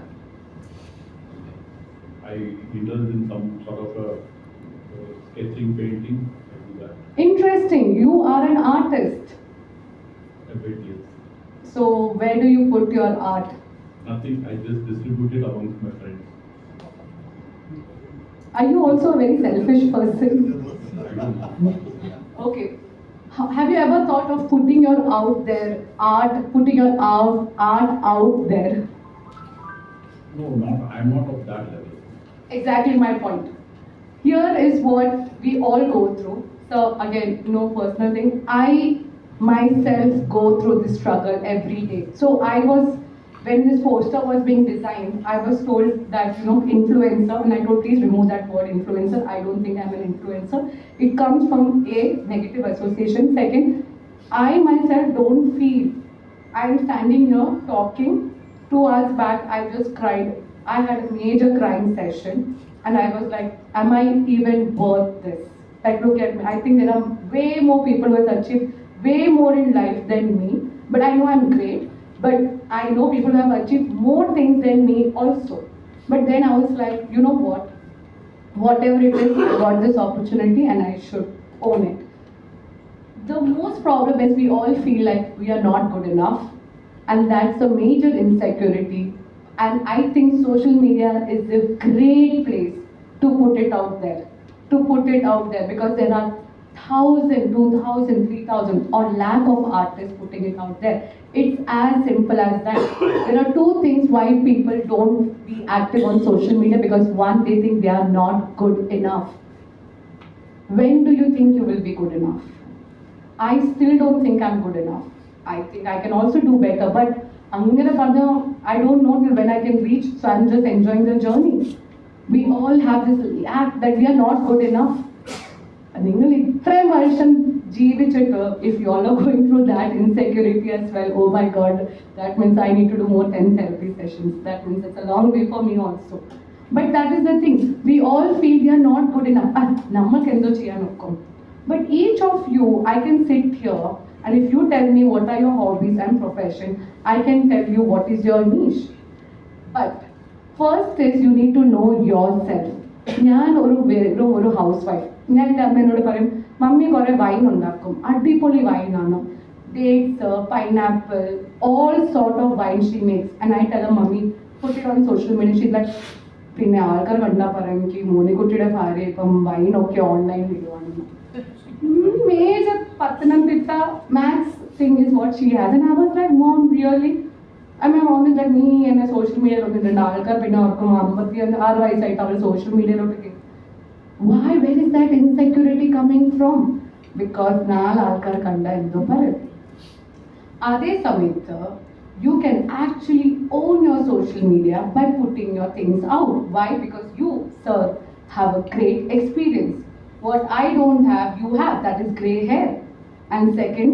I indulge in some sort of sketching, painting, I do that. Interesting. You are an artist. A bit, yes. So where do you put your art? Nothing, I just distribute it amongst my friends. Are you also a very selfish person? Okay. Have you ever thought of putting your art out there? No, I'm not of that level. Exactly my point. Here is what we all go through. So again, no personal thing. I myself go through this struggle every day. So when this poster was being designed, I was told that, influencer, and I told, please remove that word influencer. I don't think I'm an influencer. It comes from a negative association. Second, I myself don't feel I'm standing here talking 2 hours back, I just cried. I had a major crying session, and I was like, am I even worth this? Like, look at me. I think there are way more people who have achieved way more in life than me, but I know I'm great. But I know people who have achieved more things than me also. But then I was like, you know what? Whatever it is, I got this opportunity and I should own it. The most problem is we all feel like we are not good enough, and that's a major insecurity. And I think social media is a great place to put it out there. To put it out there because there are 1,000, 2,000, 3,000 or lakh of artists putting it out there. It's as simple as that. There are two things why people don't be active on social media because one, they think they are not good enough. When do you think you will be good enough? I still don't think I'm good enough. I think I can also do better, but I don't know till when I can reach, so I'm just enjoying the journey. We all have this act that we are not good enough. If you all are going through that insecurity as well, oh my god, that means I need to do more 10 therapy sessions. That means it's a long way for me also. But that is the thing. We all feel we are not good enough. But each of you, I can sit here and if you tell me what are your hobbies and profession, I can tell you what is your niche. But first is you need to know yourself. ഞാൻ ഒരു house wife ഞാൻ എൻ്റെ അമ്മേനോട് പറയും mummy കുറേ wine ഉണ്ടാക്കും അടിപൊളി വൈനാണ് dates pineapple all sort of wine she makes and I tell mummy put it on social media she like പിന്നെ ആൾക്കാർ കണ്ടാൽ പറയും എനിക്ക് മോനിക്കുട്ടിയുടെ ഭാര്യ ഇപ്പം വൈനൊക്കെ ഓൺലൈൻ ഇടുവാണെന്ന് major Pathanamthitta maths thing is what she has and I was like mom really and my mom is like me and a social media വന്നിട്ടുണ്ട് ആൾക്കാർ പിന്നെ ഓർക്കും 56 വയസ്സായിട്ട് അവർ social മീഡിയയിലോട്ട് why where is that insecurity coming from because നാല് ആൾക്കാർ കണ്ട എന്തോ പറയും അതേ സമയത്ത് you can actually own your social media by putting your things out why because you sir have a great experience what I don't have you have that is gray hair and second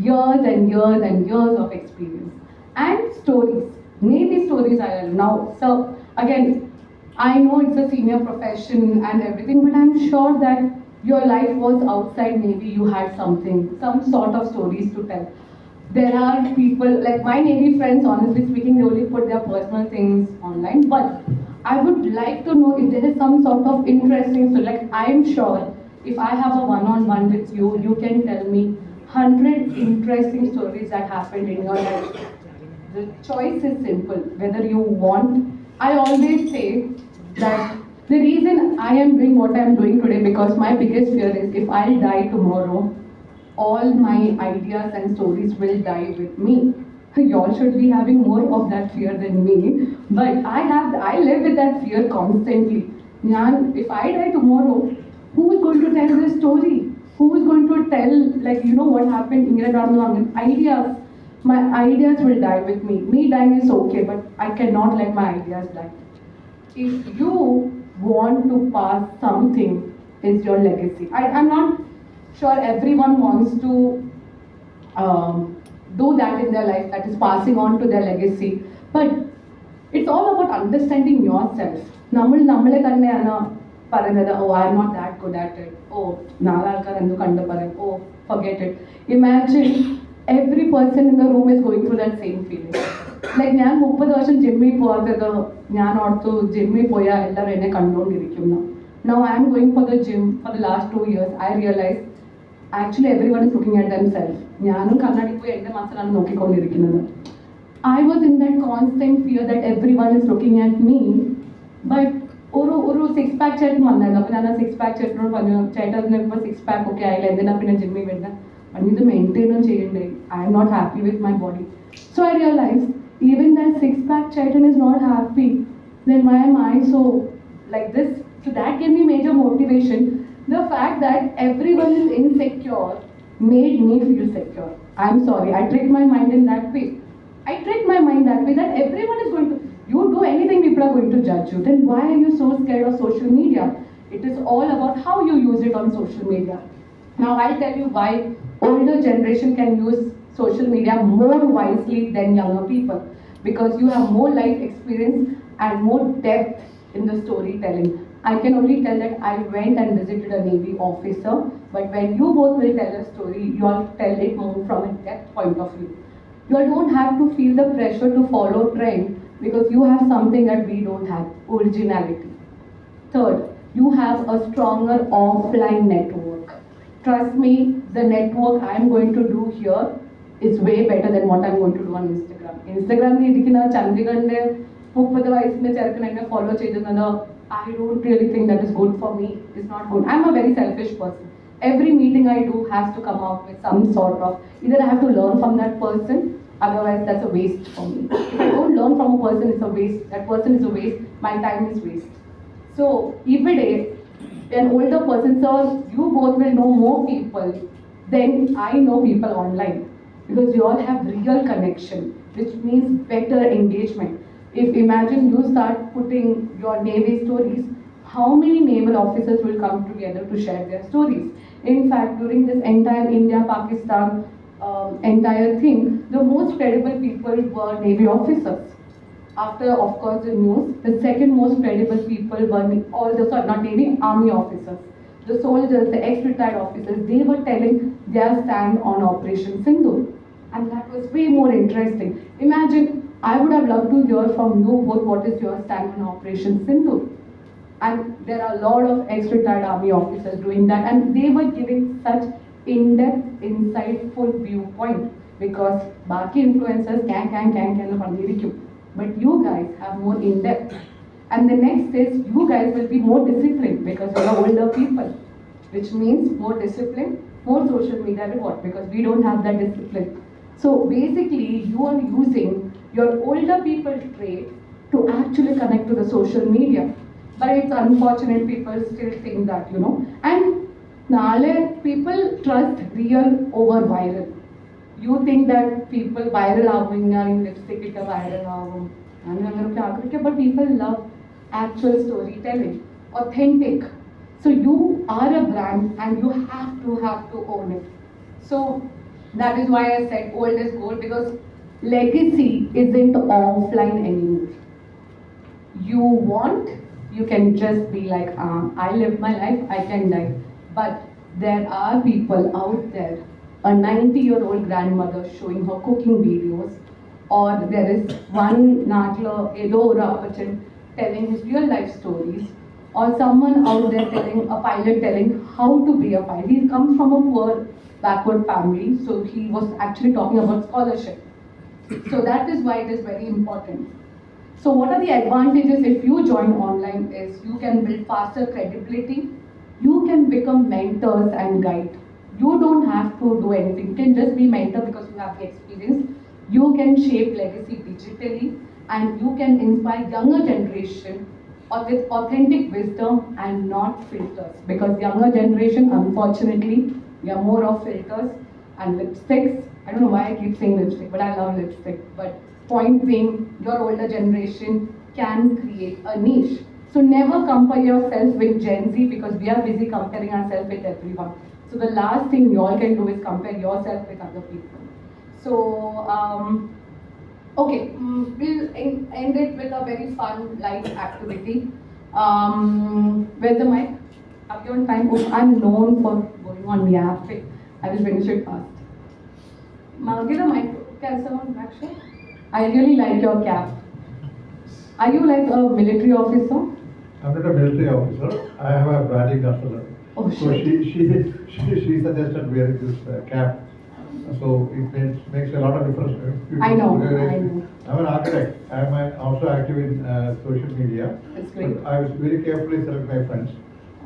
years and years and years of experience and stories. Maybe stories I will now. So again, I know it's a senior profession and everything, but I'm sure that your life was outside. Maybe you had something, some sort of stories to tell. There are people like my Navy friends. Honestly speaking, they only put their personal things online. But I would like to know if there is some sort of interesting. So like I'm sure if I have a one-on-one with you, you can tell me 100 interesting stories that happened in your life. The choice is simple, whether you want. I always say that the reason I am doing what I am doing today because my biggest fear is if I die tomorrow, all my ideas and stories will die with me. Y'all should be having more of that fear than me, but I live with that fear constantly. If I die tomorrow, who is going to tell this story? Who is going to tell, like, you know what happened? Ideas. My ideas will die with me. Me dying is okay, but I cannot let my ideas die. If you want to pass something, is your legacy. I'm not sure everyone wants to do that in their life, that is passing on to their legacy. But it's all about understanding yourself. നമ്മളെ തന്നെയാണ് പറയുന്നത് oh I'm not that good at it oh നാല് ആൾക്കാർ എന്ത് കണ്ടു പറയും oh forget it imagine every person in the room is going through that same feeling like ഞാൻ 30 വർഷം ജിമ്മിൽ പോകാത്തത് ഞാൻ ഓർത്തു ജിമ്മിൽ പോയാൽ എല്ലാവരും എന്നെ കണ്ടുകൊണ്ടിരിക്കുന്നു now I'm going for the gym for the last 2 years I realise actually everyone is looking at themself ഞാനും കണ്ണാടി പോയി എൻ്റെ മസിലാണ് നോക്കിക്കൊണ്ടിരിക്കുന്നത് I was in that constant fear that everyone is looking at me but ഒരു six pack ചേട്ടൻ വന്നായിരുന്നു അപ്പോൾ ഞാൻ ആ സിക്സ് പാക്ക് ചേട്ടനോട് പറഞ്ഞു ചേട്ടന് ഇപ്പോൾ സിക്സ് പാക്ക് ഒക്കെ ആയില്ല എന്തിനാ പിന്നെ ജിമ്മിൽ വരുന്നത് പറഞ്ഞു ഇത് മെയിൻറ്റെയിനും ചെയ്യണ്ടേ I'm not happy with my body so I realise even that six pack ചേട്ടൻ is not happy then why am I so like this so that gave me major motivation the fact that everyone is insecure made me feel secure I'm sorry I tricked my mind in that way that everyone is going to you do anything people are going to judge you then why are you so scared of social media it is all about how you use it on social media now I'll tell you why older generation can use social media more wisely than younger people because you have more life experience and more depth in the storytelling. I can only tell that I went and visited a Navy officer, but when you both will tell a story, you all tell it more from a depth point of view. You all don't have to feel the pressure to follow trend because you have something that we don't have, originality. Third, you have a stronger offline network. Trust me, the network I'm going to do here is way better than what I'm going to do on Instagram. Instagram ഇരിക്കുന്ന ചന്ദ്രികന്റെ 30 വയസ്സിന്റെ ചെറുക്കൻ എന്നെ follow ചെയ്തിരുന്നത് I don't really think that is good for me. It's not good. I'm a very selfish person. Every meeting I do has to come out with some sort of, either I have to learn from that person, otherwise that's a waste for me. If I don't learn from a person, it's a waste. That person is a waste. My time is waste. So, every day, an older person, sir, you both will know more people than I know people online. Because you all have real connection, which means better engagement. If imagine you start putting your Navy stories, how many naval officers will come together to share their stories? In fact, during this entire India-Pakistan entire thing, the most credible people were Navy officers. After, of course, the news, the second most credible people were all the, sorry, not Navy, Army officers. The soldiers, the ex-retired officers, they were telling their stand on Operation Sindoor. And that was way more interesting. Imagine, I would have loved to hear from you both what is your stand on Operation Sindoor. And there are a lot of ex-retired Army officers doing that, and they were giving such in-depth, insightful viewpoint because Baki influencers can. But you guys have more in-depth. And the next is you guys will be more disciplined because you are older people, which means more discipline, more social media reward because we don't have that discipline. So basically, you are using your older people trait to actually connect to the social media. But it's unfortunate people still think that, you know. And nale people trust real over viral. You think that people viral avum, lipstick it viral avum, but people love actual storytelling, authentic. So you are a brand and you have to own it. So that is why I said old is gold because legacy isn't offline anymore. You want, you can just be like, I live my life, I can die. But there are people out there, a 90-year-old grandmother showing her cooking videos, or there is one Natla Edo Rapachan telling his real life stories, or someone out there telling, a pilot telling how to be a pilot. He comes from a poor backward family, so he was actually talking about scholarship. So that is why it is very important. So what are the advantages if you join online is you can build faster credibility, you can become mentors and guide. You don't have to do anything. You can just be mentor because you have the experience. You can shape legacy digitally and you can inspire younger generation with authentic wisdom and not filters. Because younger generation, unfortunately, we are more of filters and lipsticks. I don't know why I keep saying lipstick, but I love lipstick. But point being, your older generation can create a niche. So never compare yourself with Gen Z because we are busy comparing ourselves with everyone. So the last thing you all can do is compare yourself with other people. So, okay, we'll end it with a very fun, light activity. Where's the mic? Are you on time? Oh, I'm known for going on yapping. I will finish it fast. Give the mic. Can someone actually? I really like your cap. Are you like a military officer? I'm not a military officer. I have a branding consultant. Oh, so she suggested wearing this cap. So it makes a lot of difference. I know. I'm an architect. I'm also active in social media. That's great. But I was very carefully select my friends.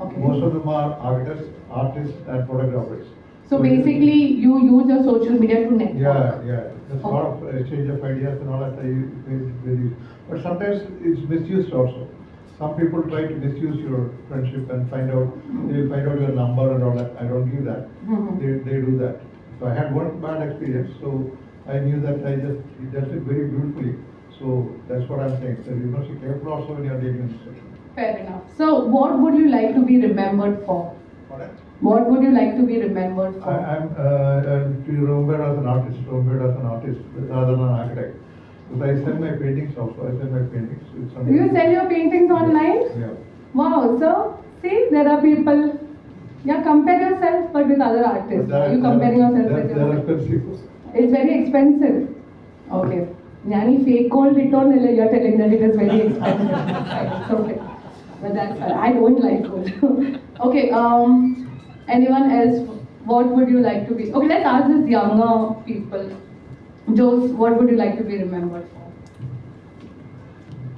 Okay. Most of them are architects, artists, and photographers. So basically, you use your social media to network. Yeah. There's a lot of exchange of ideas and all that. But sometimes it's misused also. Some people try to misuse your friendship and they'll find out your number and all that. I don't give that. They do that. So I had one bad experience. So I knew that it does it very beautifully. So that's what I'm saying. So you must be careful also when you're dealing with social. Fair enough. So what would you like to be remembered for? What would you like to be remembered for? I'm to be remembered as an artist rather than an architect. Because I sell my paintings also. I sell my paintings. It's Do you sell your paintings online? Yeah. Wow, so see, there are people. Yeah, compare yourself but with other artists. Are you comparing yourself with yourself? Expensive. It's very expensive. Okay. Yani fake gold return, you're telling that it is very expensive. Right, it's okay. But that's fine. I don't like gold. Okay, anyone else? What would you like to be? Okay, let's ask this younger people. Jose, what would you like to be remembered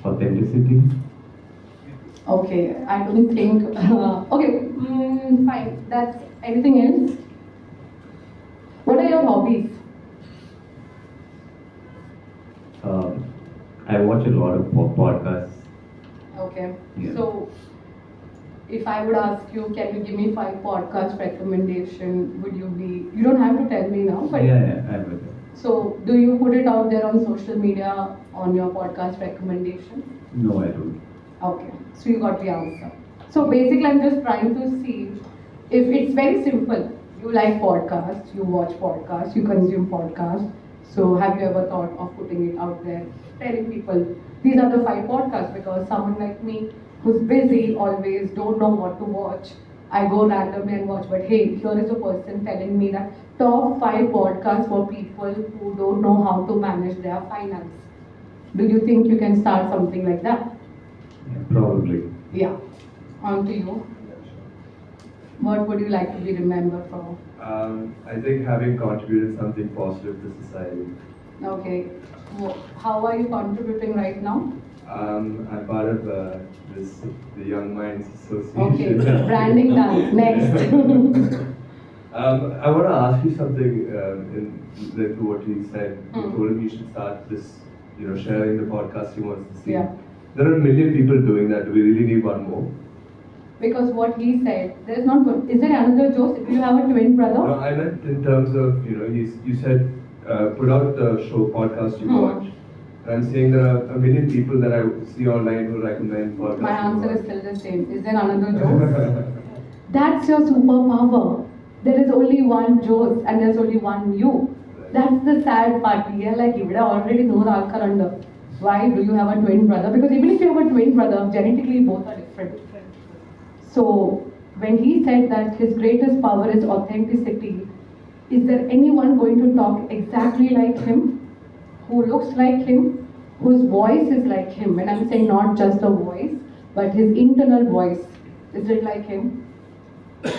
for? Authenticity. Okay, I don't think. Okay, fine. That's anything else? What are your hobbies? I watch a lot of podcasts. Okay. Yeah. So, if I would ask you, can you give me 5 podcast recommendation? Would you be? You don't have to tell me now, but Yeah, I will. so do you put it out there on social media on your podcast recommendation? No, I don't. Okay, so you got the answer. So basically, I'm just trying to see if it's very simple. You like podcasts, you watch podcasts, you consume podcasts. So have you ever thought of putting it out there, telling people these are the 5 podcasts? Because someone like me who's busy, always don't know what to watch, I go randomly and watch. But hey, here is a person telling me that top 5 podcasts for people who don't know how to manage their finance. Do you think you can start something like that? Yeah, probably. Yeah. On to you. What would you like to be remembered for? I think having contributed something positive to society. Okay. How are you contributing right now? I'm part of the Young Minds Okay. Association. Branding done. Next. I want to ask you something to what you said. You told him you should start this, sharing the podcast he wants to see. Yeah. There are a million people doing that. Do we really need one more? Because what he said, there's not one. Is there another Joseph? Do you have a twin brother? No, I meant in terms of, you said put out the show podcast you watch. And I'm saying there are a million people that I see online who recommend podcasts. My answer is still the same. Is there another Jose? That's your superpower. There is only one Jose and there's only one you. That's the sad part. We are like, you already know under. Why do you have a twin brother? Because even if you have a twin brother, genetically both are different. So when he said that his greatest power is authenticity, is there anyone going to talk exactly like him, who looks like him, whose voice is like him? And I'm saying not just the voice, but his internal voice. Is it like him?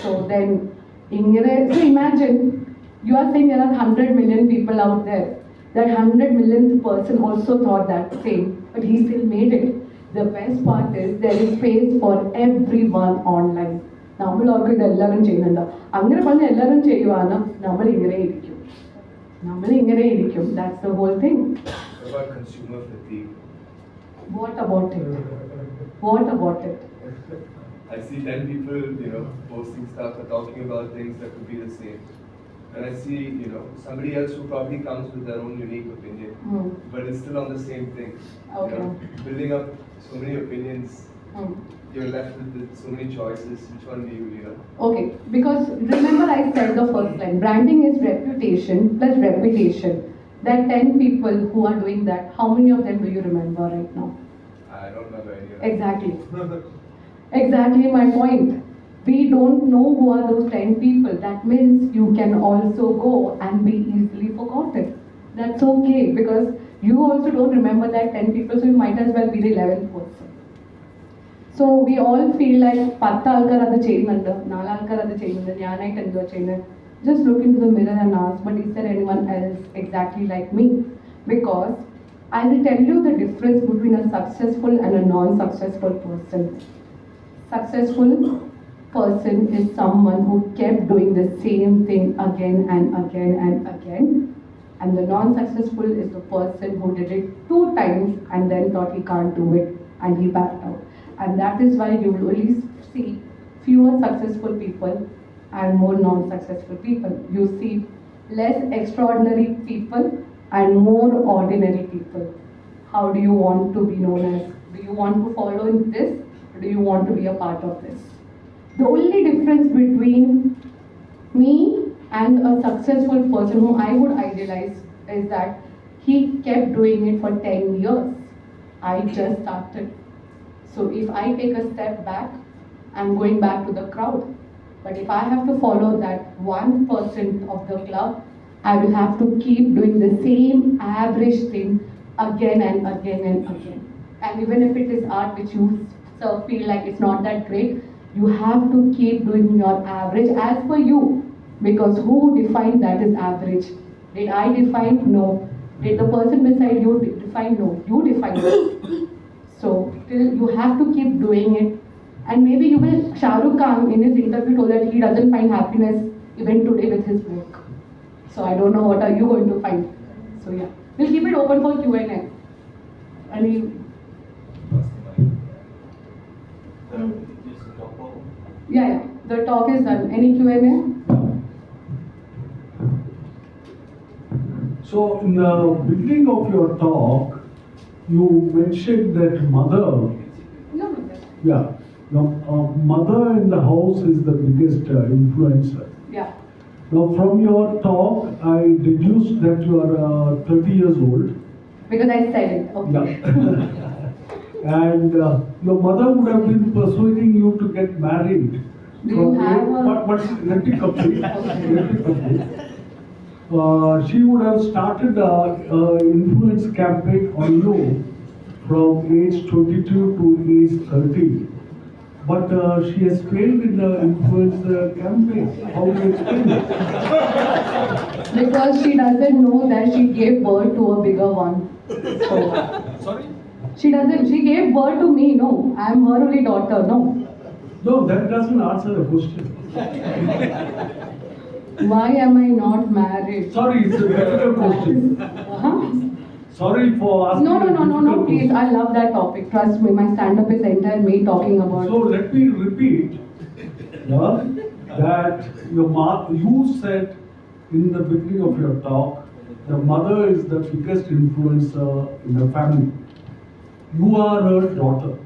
So then, so imagine, you are saying there are 100 million people out there. That 100 millionth person also thought that same, but he still made it. The best part is there is space for everyone online. നമ്മൾ ഓർക്കും ഇതെല്ലാവരും ചെയ്യുന്നുണ്ടോ അങ്ങനെ പറഞ്ഞ എല്ലാവരും ചെയ്യുവാണ് നമ്മളിങ്ങനെ ഇരിക്കും. That's the whole thing. What about consumer fatigue? What about it? What about it? I see 10 people, posting stuff or talking about things that could be the same. And I see, somebody else who probably comes with their own unique opinion, but it's still on the same thing. Okay. Building up so many opinions, you're left with so many choices. Which one do you, Okay, because remember I said the first line, branding is reputation plus reputation. There are 10 people who are doing that. How many of them do you remember right now? I don't remember any of them. Exactly. Exactly my point. We don't know who are those 10 people. That means you can also go and be easily forgotten. That's okay because you also don't remember that 10 people, so you might as well be the 11th person. So we all feel like 10 ആൾക്കാർ അത് ചെയ്യുന്നുണ്ട്, 4 ആൾക്കാർ അത് ചെയ്യുന്നുണ്ട്, ഞാനായിട്ട് എന്തോ ചെയ്യുന്നത്. Just look into the mirror and ask, but is there anyone else exactly like me? Because I will tell you the difference between a successful and a non-successful person. Successful person is someone who kept doing the same thing again and again and again. And the non-successful is the person who did it 2 times and then thought he can't do it and he backed out. And that is why you will only see fewer successful people and more non-successful people. You see less extraordinary people and more ordinary people. How do you want to be known as? Do you want to follow in this or do you want to be a part of this? The only difference between me and a successful person whom I would idealize is that He kept doing it for 10 years. I just started. So if I take a step back, I'm going back to the crowd. But if I have to follow that 1% of the club, I will have to keep doing the same average thing again and again and again. And even if it is art which you feel like it's not that great, you have to keep doing your average as per you. Because who defined that is average? Did I define? No. Did the person beside you define? No. You defined it. So till you have to keep doing it. And maybe you will, Shah Rukh Khan in his interview told that he doesn't find happiness even today with his work. So I don't know what are you going to find. So yeah, we'll keep it open for Q&A. Any? Yeah, the talk is done. Any Q&A? So in the beginning of your talk, you mentioned that mother. No. Yeah. Now, mother in the house is the biggest influencer. Yeah. Now, from your talk, I deduced that you are 30 years old. Because I said it. Okay. Yeah. And your mother would have been persuading you to get married. Do you have a... Let me complete. She would have started an influence campaign on you from age 22 to age 30. But she has failed in the influence campaign. How do you explain it? Because she doesn't know that she gave birth to a bigger one. So, sorry? She gave birth to me, no. I am her only daughter, no. No, that doesn't answer the question. Why am I not married? Sorry, it's a difficult question. Sorry for asking. No, please. I love that topic. Trust me, my stand-up is entire me talking about. So let me repeat that you said in the beginning of your talk, the mother is the biggest influencer in the family. You are her daughter.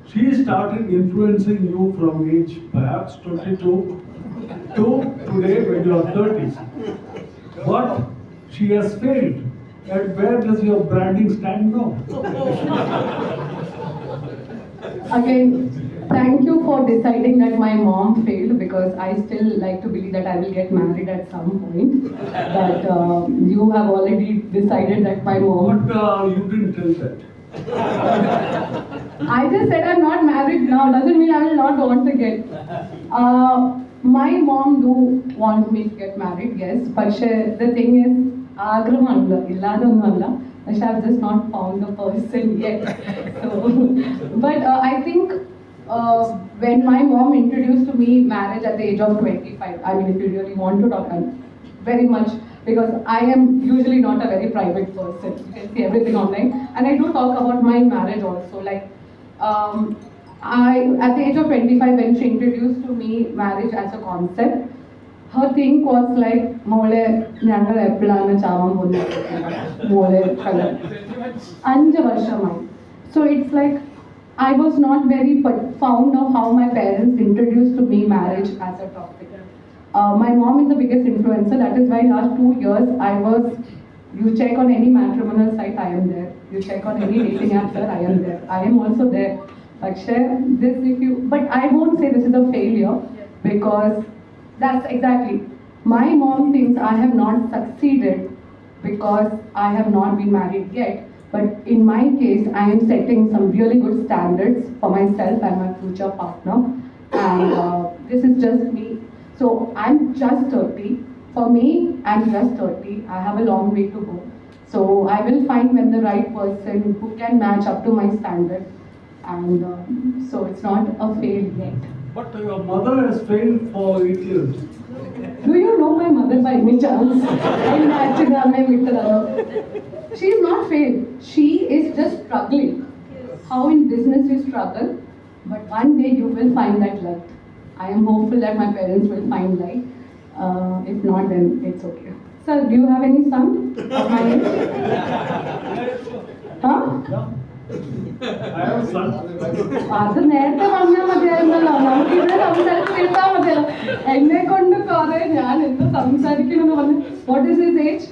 She started influencing you from age perhaps 22 to today when you are 30. But she has failed. And where does your branding stand now? Again, thank you for deciding that my mom failed, because I still like to believe that I will get married at some point. But you have already decided that my mom... But you didn't tell that. I just said I'm not married now, doesn't mean I will not want to get. My mom do want me to get married, yes. But the thing is, I've just not found the person yet. But I think when my mom introduced to me marriage at the age of 25, I mean, if you really want to talk, very much, because I am usually not a very private person. You can see everything online. And I do talk about my marriage also. Like, at the age of 25, when she introduced to me marriage as a concept, her thing was like, Mole, nyangal eppilana chavam ponnu. Mole, kala. 5 varsham. So it's like, I was not very fond of how my parents introduced to me marriage as a topic. My mom is the biggest influencer. That is why last 2 years you check on any matrimonial site, I am there. You check on any dating app, sir, I am there. I am also there. But I won't say this is a failure, because that's exactly. My mom thinks I have not succeeded because I have not been married yet. But in my case, I am setting some really good standards for myself and my future partner. And this is just me. So I'm just 30. For me, I'm just 30. I have a long way to go. So I will find when the right person who can match up to my standard. And so it's not a fail yet. But your mother has failed for 8 years. Do you know my mother by any chance? She is not failed. She is just struggling. How in business you struggle, but one day you will find that light. I am hopeful that my parents will find light. If not, then it's okay. Sir, do you have any son of my age? Huh? Yeah. I have a son. അത് നേരത്തെ പറഞ്ഞാൽ മതിയായിരുന്നല്ലോ. നമുക്ക് ഇവിടെ സംസാരിച്ച് തീർത്താൽ മതിയല്ലോ. എന്നെ കൊണ്ട് കുറെ ഞാൻ എന്ത് സംസാരിക്കണമെന്ന് പറഞ്ഞു. What is his age?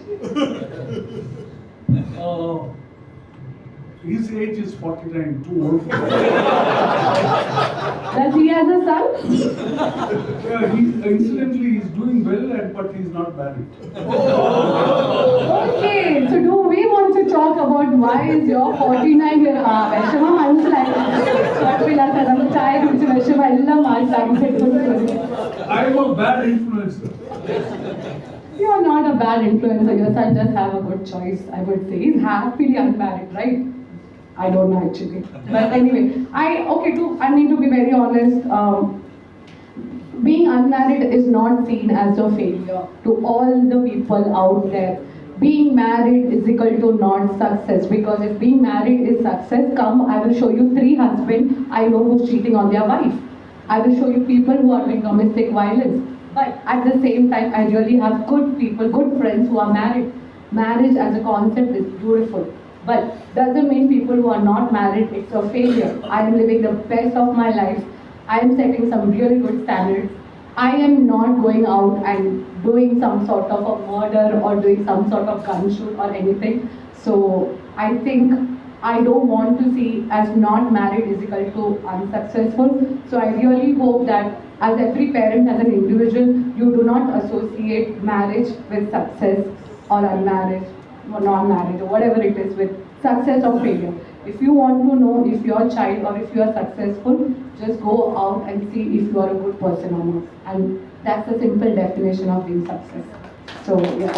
his age is 49, too old for that. Does he has a son? Yeah, incidentally, he's doing well, but he's not married. Okay, so do we want to talk about why is your 49-year Veshama Mansalai? I'm a bad influencer. You are not a bad influencer. Your son does have a good choice, I would say. He's happily unmarried, right? I don't know actually. But anyway, I need to be very honest. Being unmarried is not seen as a failure to all the people out there. Being married is equal to not success, because if being married is success, come, I will show you 3 husbands I know who's cheating on their wife. I will show you people who are doing domestic violence. But at the same time, I really have good people, good friends who are married. Marriage as a concept is beautiful. But doesn't mean people who are not married, it's a failure. I am living the best of my life. I am setting some really good standards. I am not going out and doing some sort of a murder or doing some sort of gun shoot or anything. So I think I don't want to see as not married is equal to unsuccessful. So I really hope that as every parent, as an individual, you do not associate marriage with success or unmarriage or non-marriage or whatever it is with success or failure. If you want to know if your child or if you are successful, just go out and see if you are a good person or not. And that's the simple definition of being success. So yeah.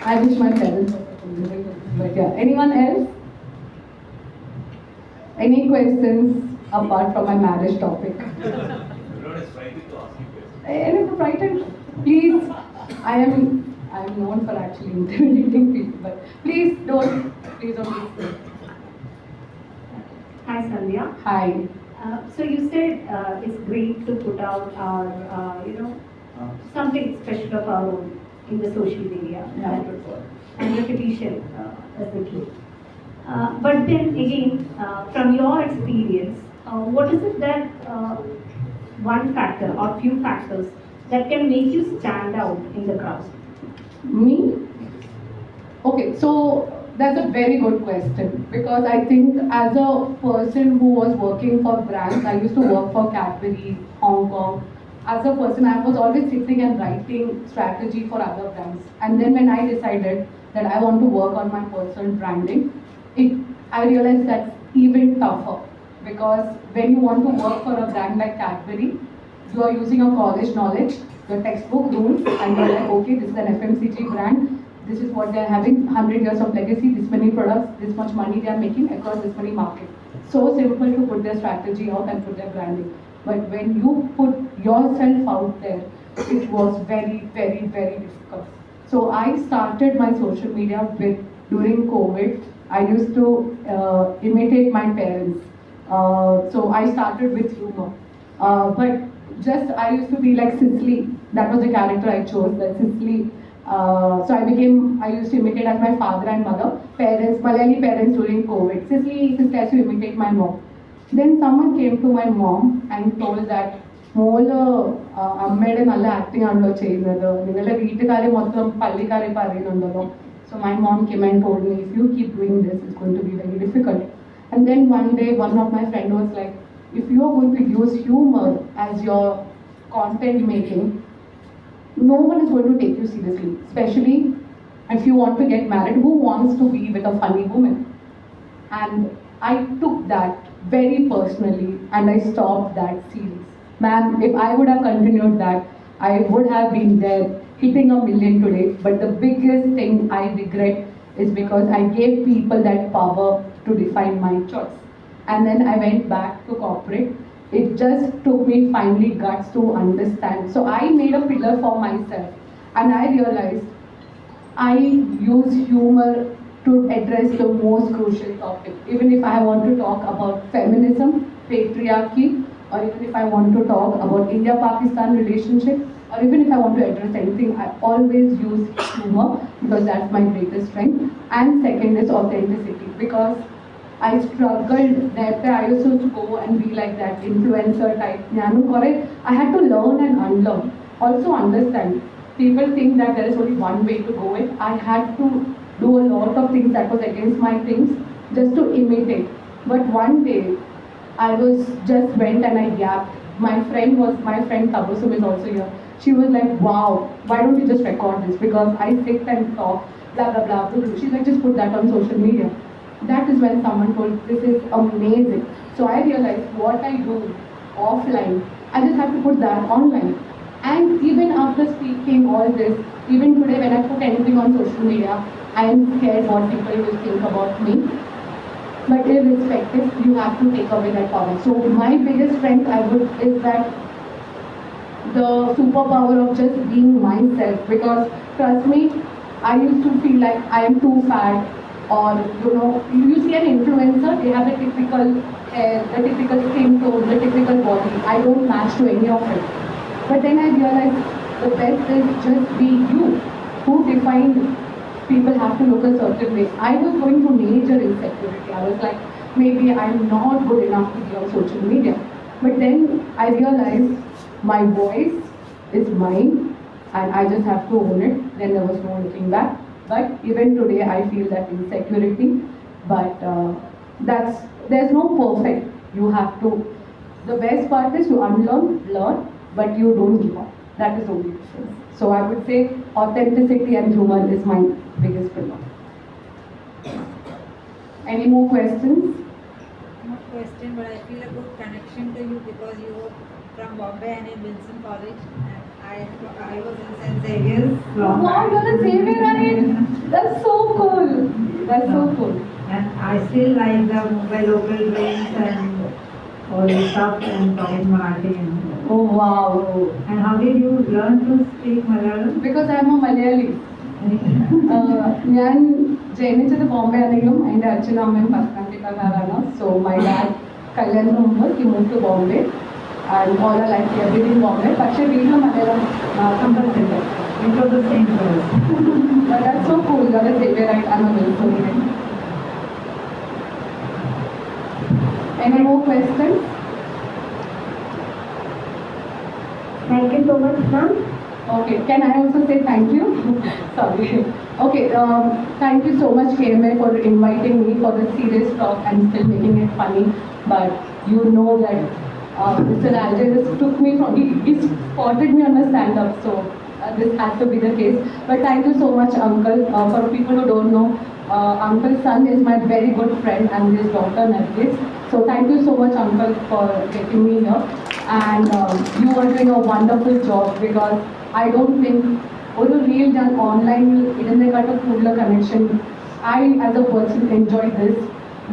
I wish my parents were supportive, but yeah. Anyone else? Any questions apart from my marriage topic? Everyone is trying to ask you questions. Anyone frightened? Please. I am known for actually intimidating people, but please don't be scared. Hi, Sandhya. Hi. So you said it's great to put out our, something special of our own in the social media. Yeah. And repetition is the key. But then again, from your experience, what is it that one factor or few factors that can make you stand out in the crowd? Me? Okay, so that's a very good question, because I think as a person who was working for brands, I used to work for Cadbury, Hong Kong. As a person, I was always sitting and writing strategy for other brands. And then when I decided that I want to work on my personal branding, I realized that's even tougher, because when you want to work for a brand like Cadbury, you are using your college knowledge, your textbook rules, and you're like, okay, this is an FMCG brand, this is what they're having, 100 years of legacy, this many products, this much money they are making across this many markets. So simple to put their strategy out and put their branding. But when you put yourself out there, it was very, very, very difficult. So I started my social media during COVID. I used to imitate my parents. So I started with humor. But I used to be like Cicely. That was the character I chose, that Cicely. So I used to imitate as my father and mother, Malayali parents during COVID. Cicely, I used to imitate my mom. Then someone came to my mom and told that, അമ്മയുടെ നല്ല acting ആണല്ലോ ചെയ്യുന്നത്, നിങ്ങളുടെ വീട്ടുകാരെ മൊത്തം പള്ളിക്കാരെ പറയുന്നുണ്ടല്ലോ. So my mom came and told me, if you keep doing this, it's going to be very difficult. And then one day, one of my friends was like, if you are going to use humor as your content making, no one is going to take you seriously. Especially if you want to get married, who wants to be with a funny woman? And I took that very personally and I stopped that series. Man, if I would have continued that, I would have been there hitting 1 million today. But the biggest thing I regret is because I gave people that power to define my choice. And then I went back to corporate. It just took me finally guts to understand. So I made a pillar for myself and I realized I use humor to address the most crucial topic. Even if I want to talk about feminism, patriarchy, or even if I want to talk about India-Pakistan relationship, or even if I want to address anything, I always use humor because that's my greatest strength. And second is authenticity, because I struggled that I used to go and be like that influencer type. I had to learn and unlearn. Also understand, people think that there is only one way to go it. I had to do a lot of things that was against my things just to imitate. But one day, I was just went and I yapped. My friend Tabasum is also here. She was like, wow, why don't you just record this? Because I sit and talk, blah, blah, blah, blah, blah. She's like, just put that on social media. That is when someone told, this is amazing. So I realized what I do offline, I just have to put that online. And even after speaking all this, even today when I put anything on social media, I am scared what people will think about me. But irrespective, you have to take away that power. So my biggest strength is that the superpower of just being myself. Because trust me, I used to feel like I am too fat, or you see an influencer, they have the typical hair, the typical skin tone, the typical body. I don't match to any of it. But then I realized the best is just be you. Who defined people have to look a certain way? I was going through major insecurity. I was like, maybe I'm not good enough to be on social media. But then I realized my voice is mine and I just have to own it. Then there was no looking back. But even today I feel that insecurity. But there's no perfect. You have to, the best part is to unlearn, learn, but you don't give up. That is the only difference. So I would say authenticity and humor is my biggest pillar. Any more questions? Not question, but I feel a good connection to you because you were from Bombay and in Wilson College, and I was in St. Xavier's. Wow, you're the Xavier, right? That's so cool. That's so cool. And I still like the Mumbai local trains and all the stuff and talking Marathi. Oh wow. And how did you learn to speak Malayalam? Because I'm a Malayali. ഞാൻ ജനിച്ചത് ബോംബെ ആണെങ്കിലും എൻ്റെ അച്ഛനും അമ്മയും പത്തനംതിട്ടക്കാരാണ്. So my dad കല്യാണത്തിന് മുമ്പ് he moved to Bombay and all our life we have been in Bombay. പക്ഷേ വീട്ടിൽ Malayalam compulsory. It was the same for us. But that's so cool. You're a Xavierite. I'm a Wilsonian. Any more questions? Thank you so much, ma'am. Okay, can I also say thank you? Sorry. Okay, thank you so much, KMA, for inviting me for the serious talk and still making it funny. But you know that Mr. Rajay just took me from, he spotted me on a stand-up, so this had to be the case. But thank you so much, Uncle. For people who don't know, Uncle's son is my very good friend and his daughter, Nargis. So thank you so much, Uncle, for getting me here. And you are doing a wonderful job because I don't think ഒരു reel ഞാൻ ഓൺലൈനിൽ ഇതിനെക്കാട്ടും കൂടുതൽ connection I as a person enjoy this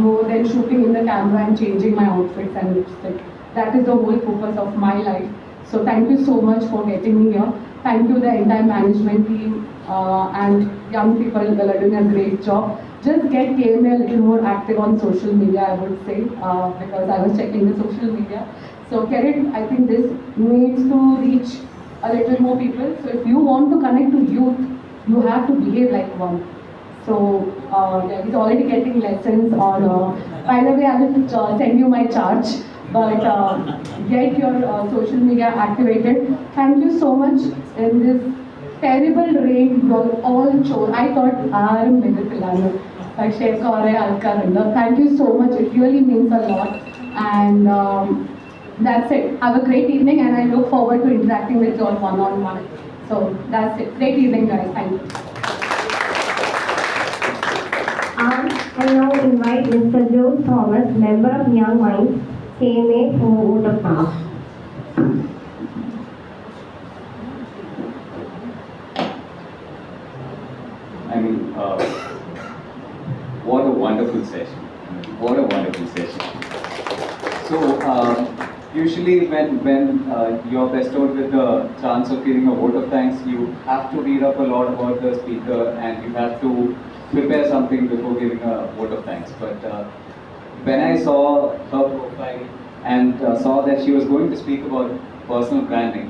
more than shooting in the camera and changing my outfits and lipstick. That is the whole purpose of my life. So thank you so much for getting me here. Thank you the entire management team and young people that are doing a great job. Just get KMA a little more active on social media, I would say, because I was checking the social media. So Kerrit, I think this needs to reach a little more people. So if you want to connect to youth, you have to behave like one. So yeah, he's already getting lessons on, by the way, I will send you my charge, but get your social media activated. Thank you so much in this terrible rain, you all chose. I thought, thank you so much, it really means a lot. And that's it. Have a great evening and I look forward to interacting with you all one-on-one. So that's it. Great evening, guys. Thank you. I now invite Mr. Joe Thomas, member of Young Minds, KMA, for a vote of thanks. I mean, what a wonderful session. What a wonderful session. So, usually when you're bestowed with the chance of giving a vote of thanks, you have to read up a lot about the speaker and you have to prepare something before giving a vote of thanks. But when I saw her profile and saw that she was going to speak about personal branding,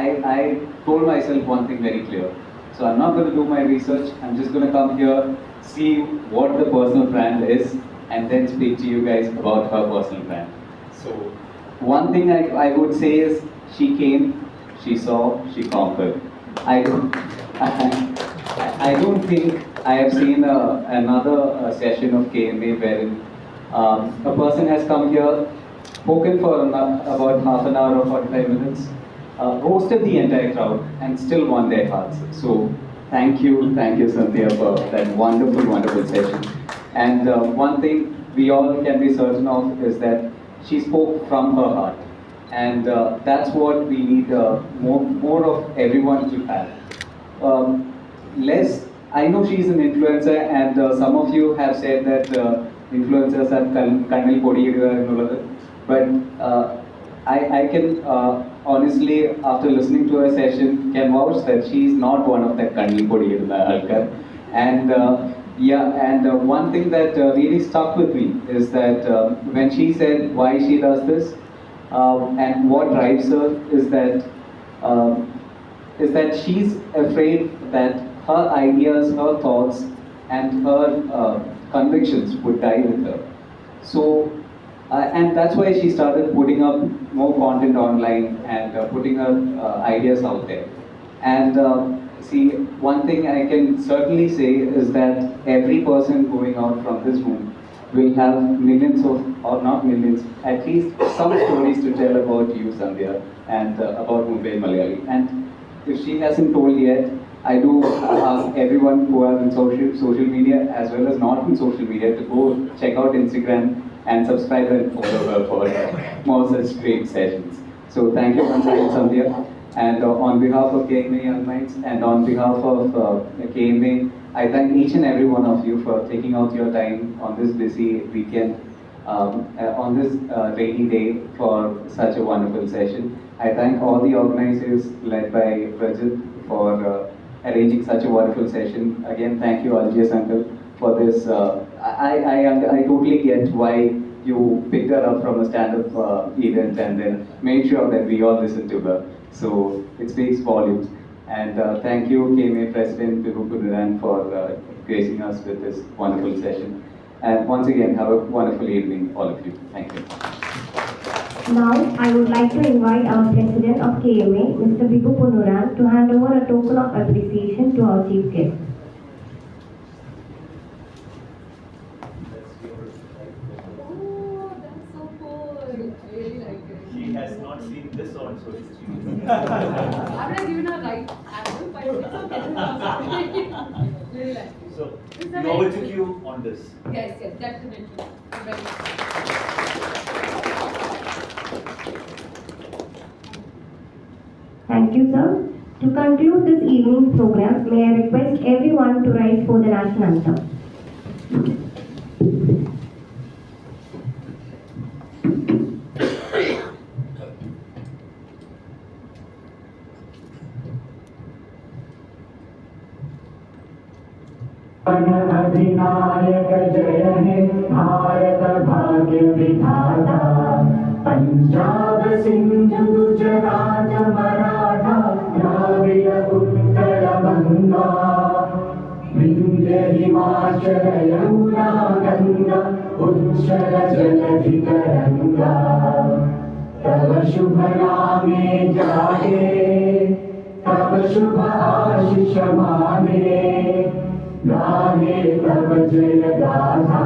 I told myself one thing very clear. So I'm not going to do my research, I'm just going to come here, see what the personal brand is, and then speak to you guys about her personal brand. So one thing I would say is she came, she saw, she conquered. I don't think I have seen another session of KMA wherein a person has come here, spoken for about half an hour or 45 minutes, roasted the entire crowd, and still won their hearts. So thank you, Sandhya, for that wonderful, wonderful session. And one thing we all can be certain of is that she spoke from her heart. And that's what we need more of everyone to have. Less, I know she's an influencer, and some of you have said that influencers are kannil podiyirga ennullathu, but I can honestly, after listening to her session, can vouch that she's not one of that kannil podiyirga alkar. And one thing that really stuck with me is that when she said why she does this, and what drives her um, is that she's afraid that her ideas, her thoughts, and her convictions would die with her. So, and that's why she started putting up more content online and putting her ideas out there. And see, one thing I can certainly say is that every person going out from this room will have millions of, or not millions, at least some stories to tell about you, Sandhya, and about Mumbai Malayali. And if she hasn't told yet, I do ask everyone who are in social media as well as not in social media to go check out Instagram and subscribe and follow her for more such great sessions. So thank you once again, Sandhya. And on behalf of KMA Young Minds and on behalf of KMA, I thank each and every one of you for taking out your time on this busy weekend, on this rainy day for such a wonderful session. I thank all the organizers led by Rajat for arranging such a wonderful session. Again, thank you, Algiers uncle, for this. I totally get why you picked her up from a stand-up event and then made sure that we all listen to her. So it speaks volumes. And thank you, KMA President Vibhu Punuran, for gracing us with this wonderful session. And once again, have a wonderful evening, all of you. Thank you. Now, I would like to invite our President of KMA, Mr. Vibhu Punuran, to hand over a token of appreciation to our Chief Guest. She has not seen this on social media. I'm not giving her right angle, but it's okay. Really like it. So, we overtook you on this. Yes, definitely. Very much. Thank you, sir. To conclude this evening's program, may I request everyone to rise for the national anthem. अधिनायक जय हे भारत भाग्य विधाता पंजाब सिंधु गुजरात मराठा द्राविड उत्कल गंगा विंध्य हिमाचल यमुना गंगा उच्चल जलधि तरंगा तव शुभ नामे जागे तव शुभ आशीष माने गाहे तव जय गाथा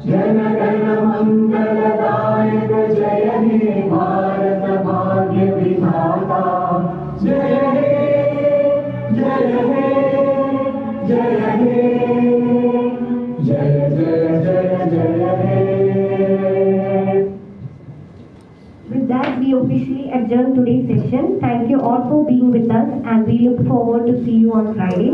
जन गण मंगलदायक जय हे भारत भाग्य विधाता जय हे जय हे जय हे जय जय जय जय हे. With that, we officially adjourn today's session. Thank you all for being with us, and we look forward to see you on Friday.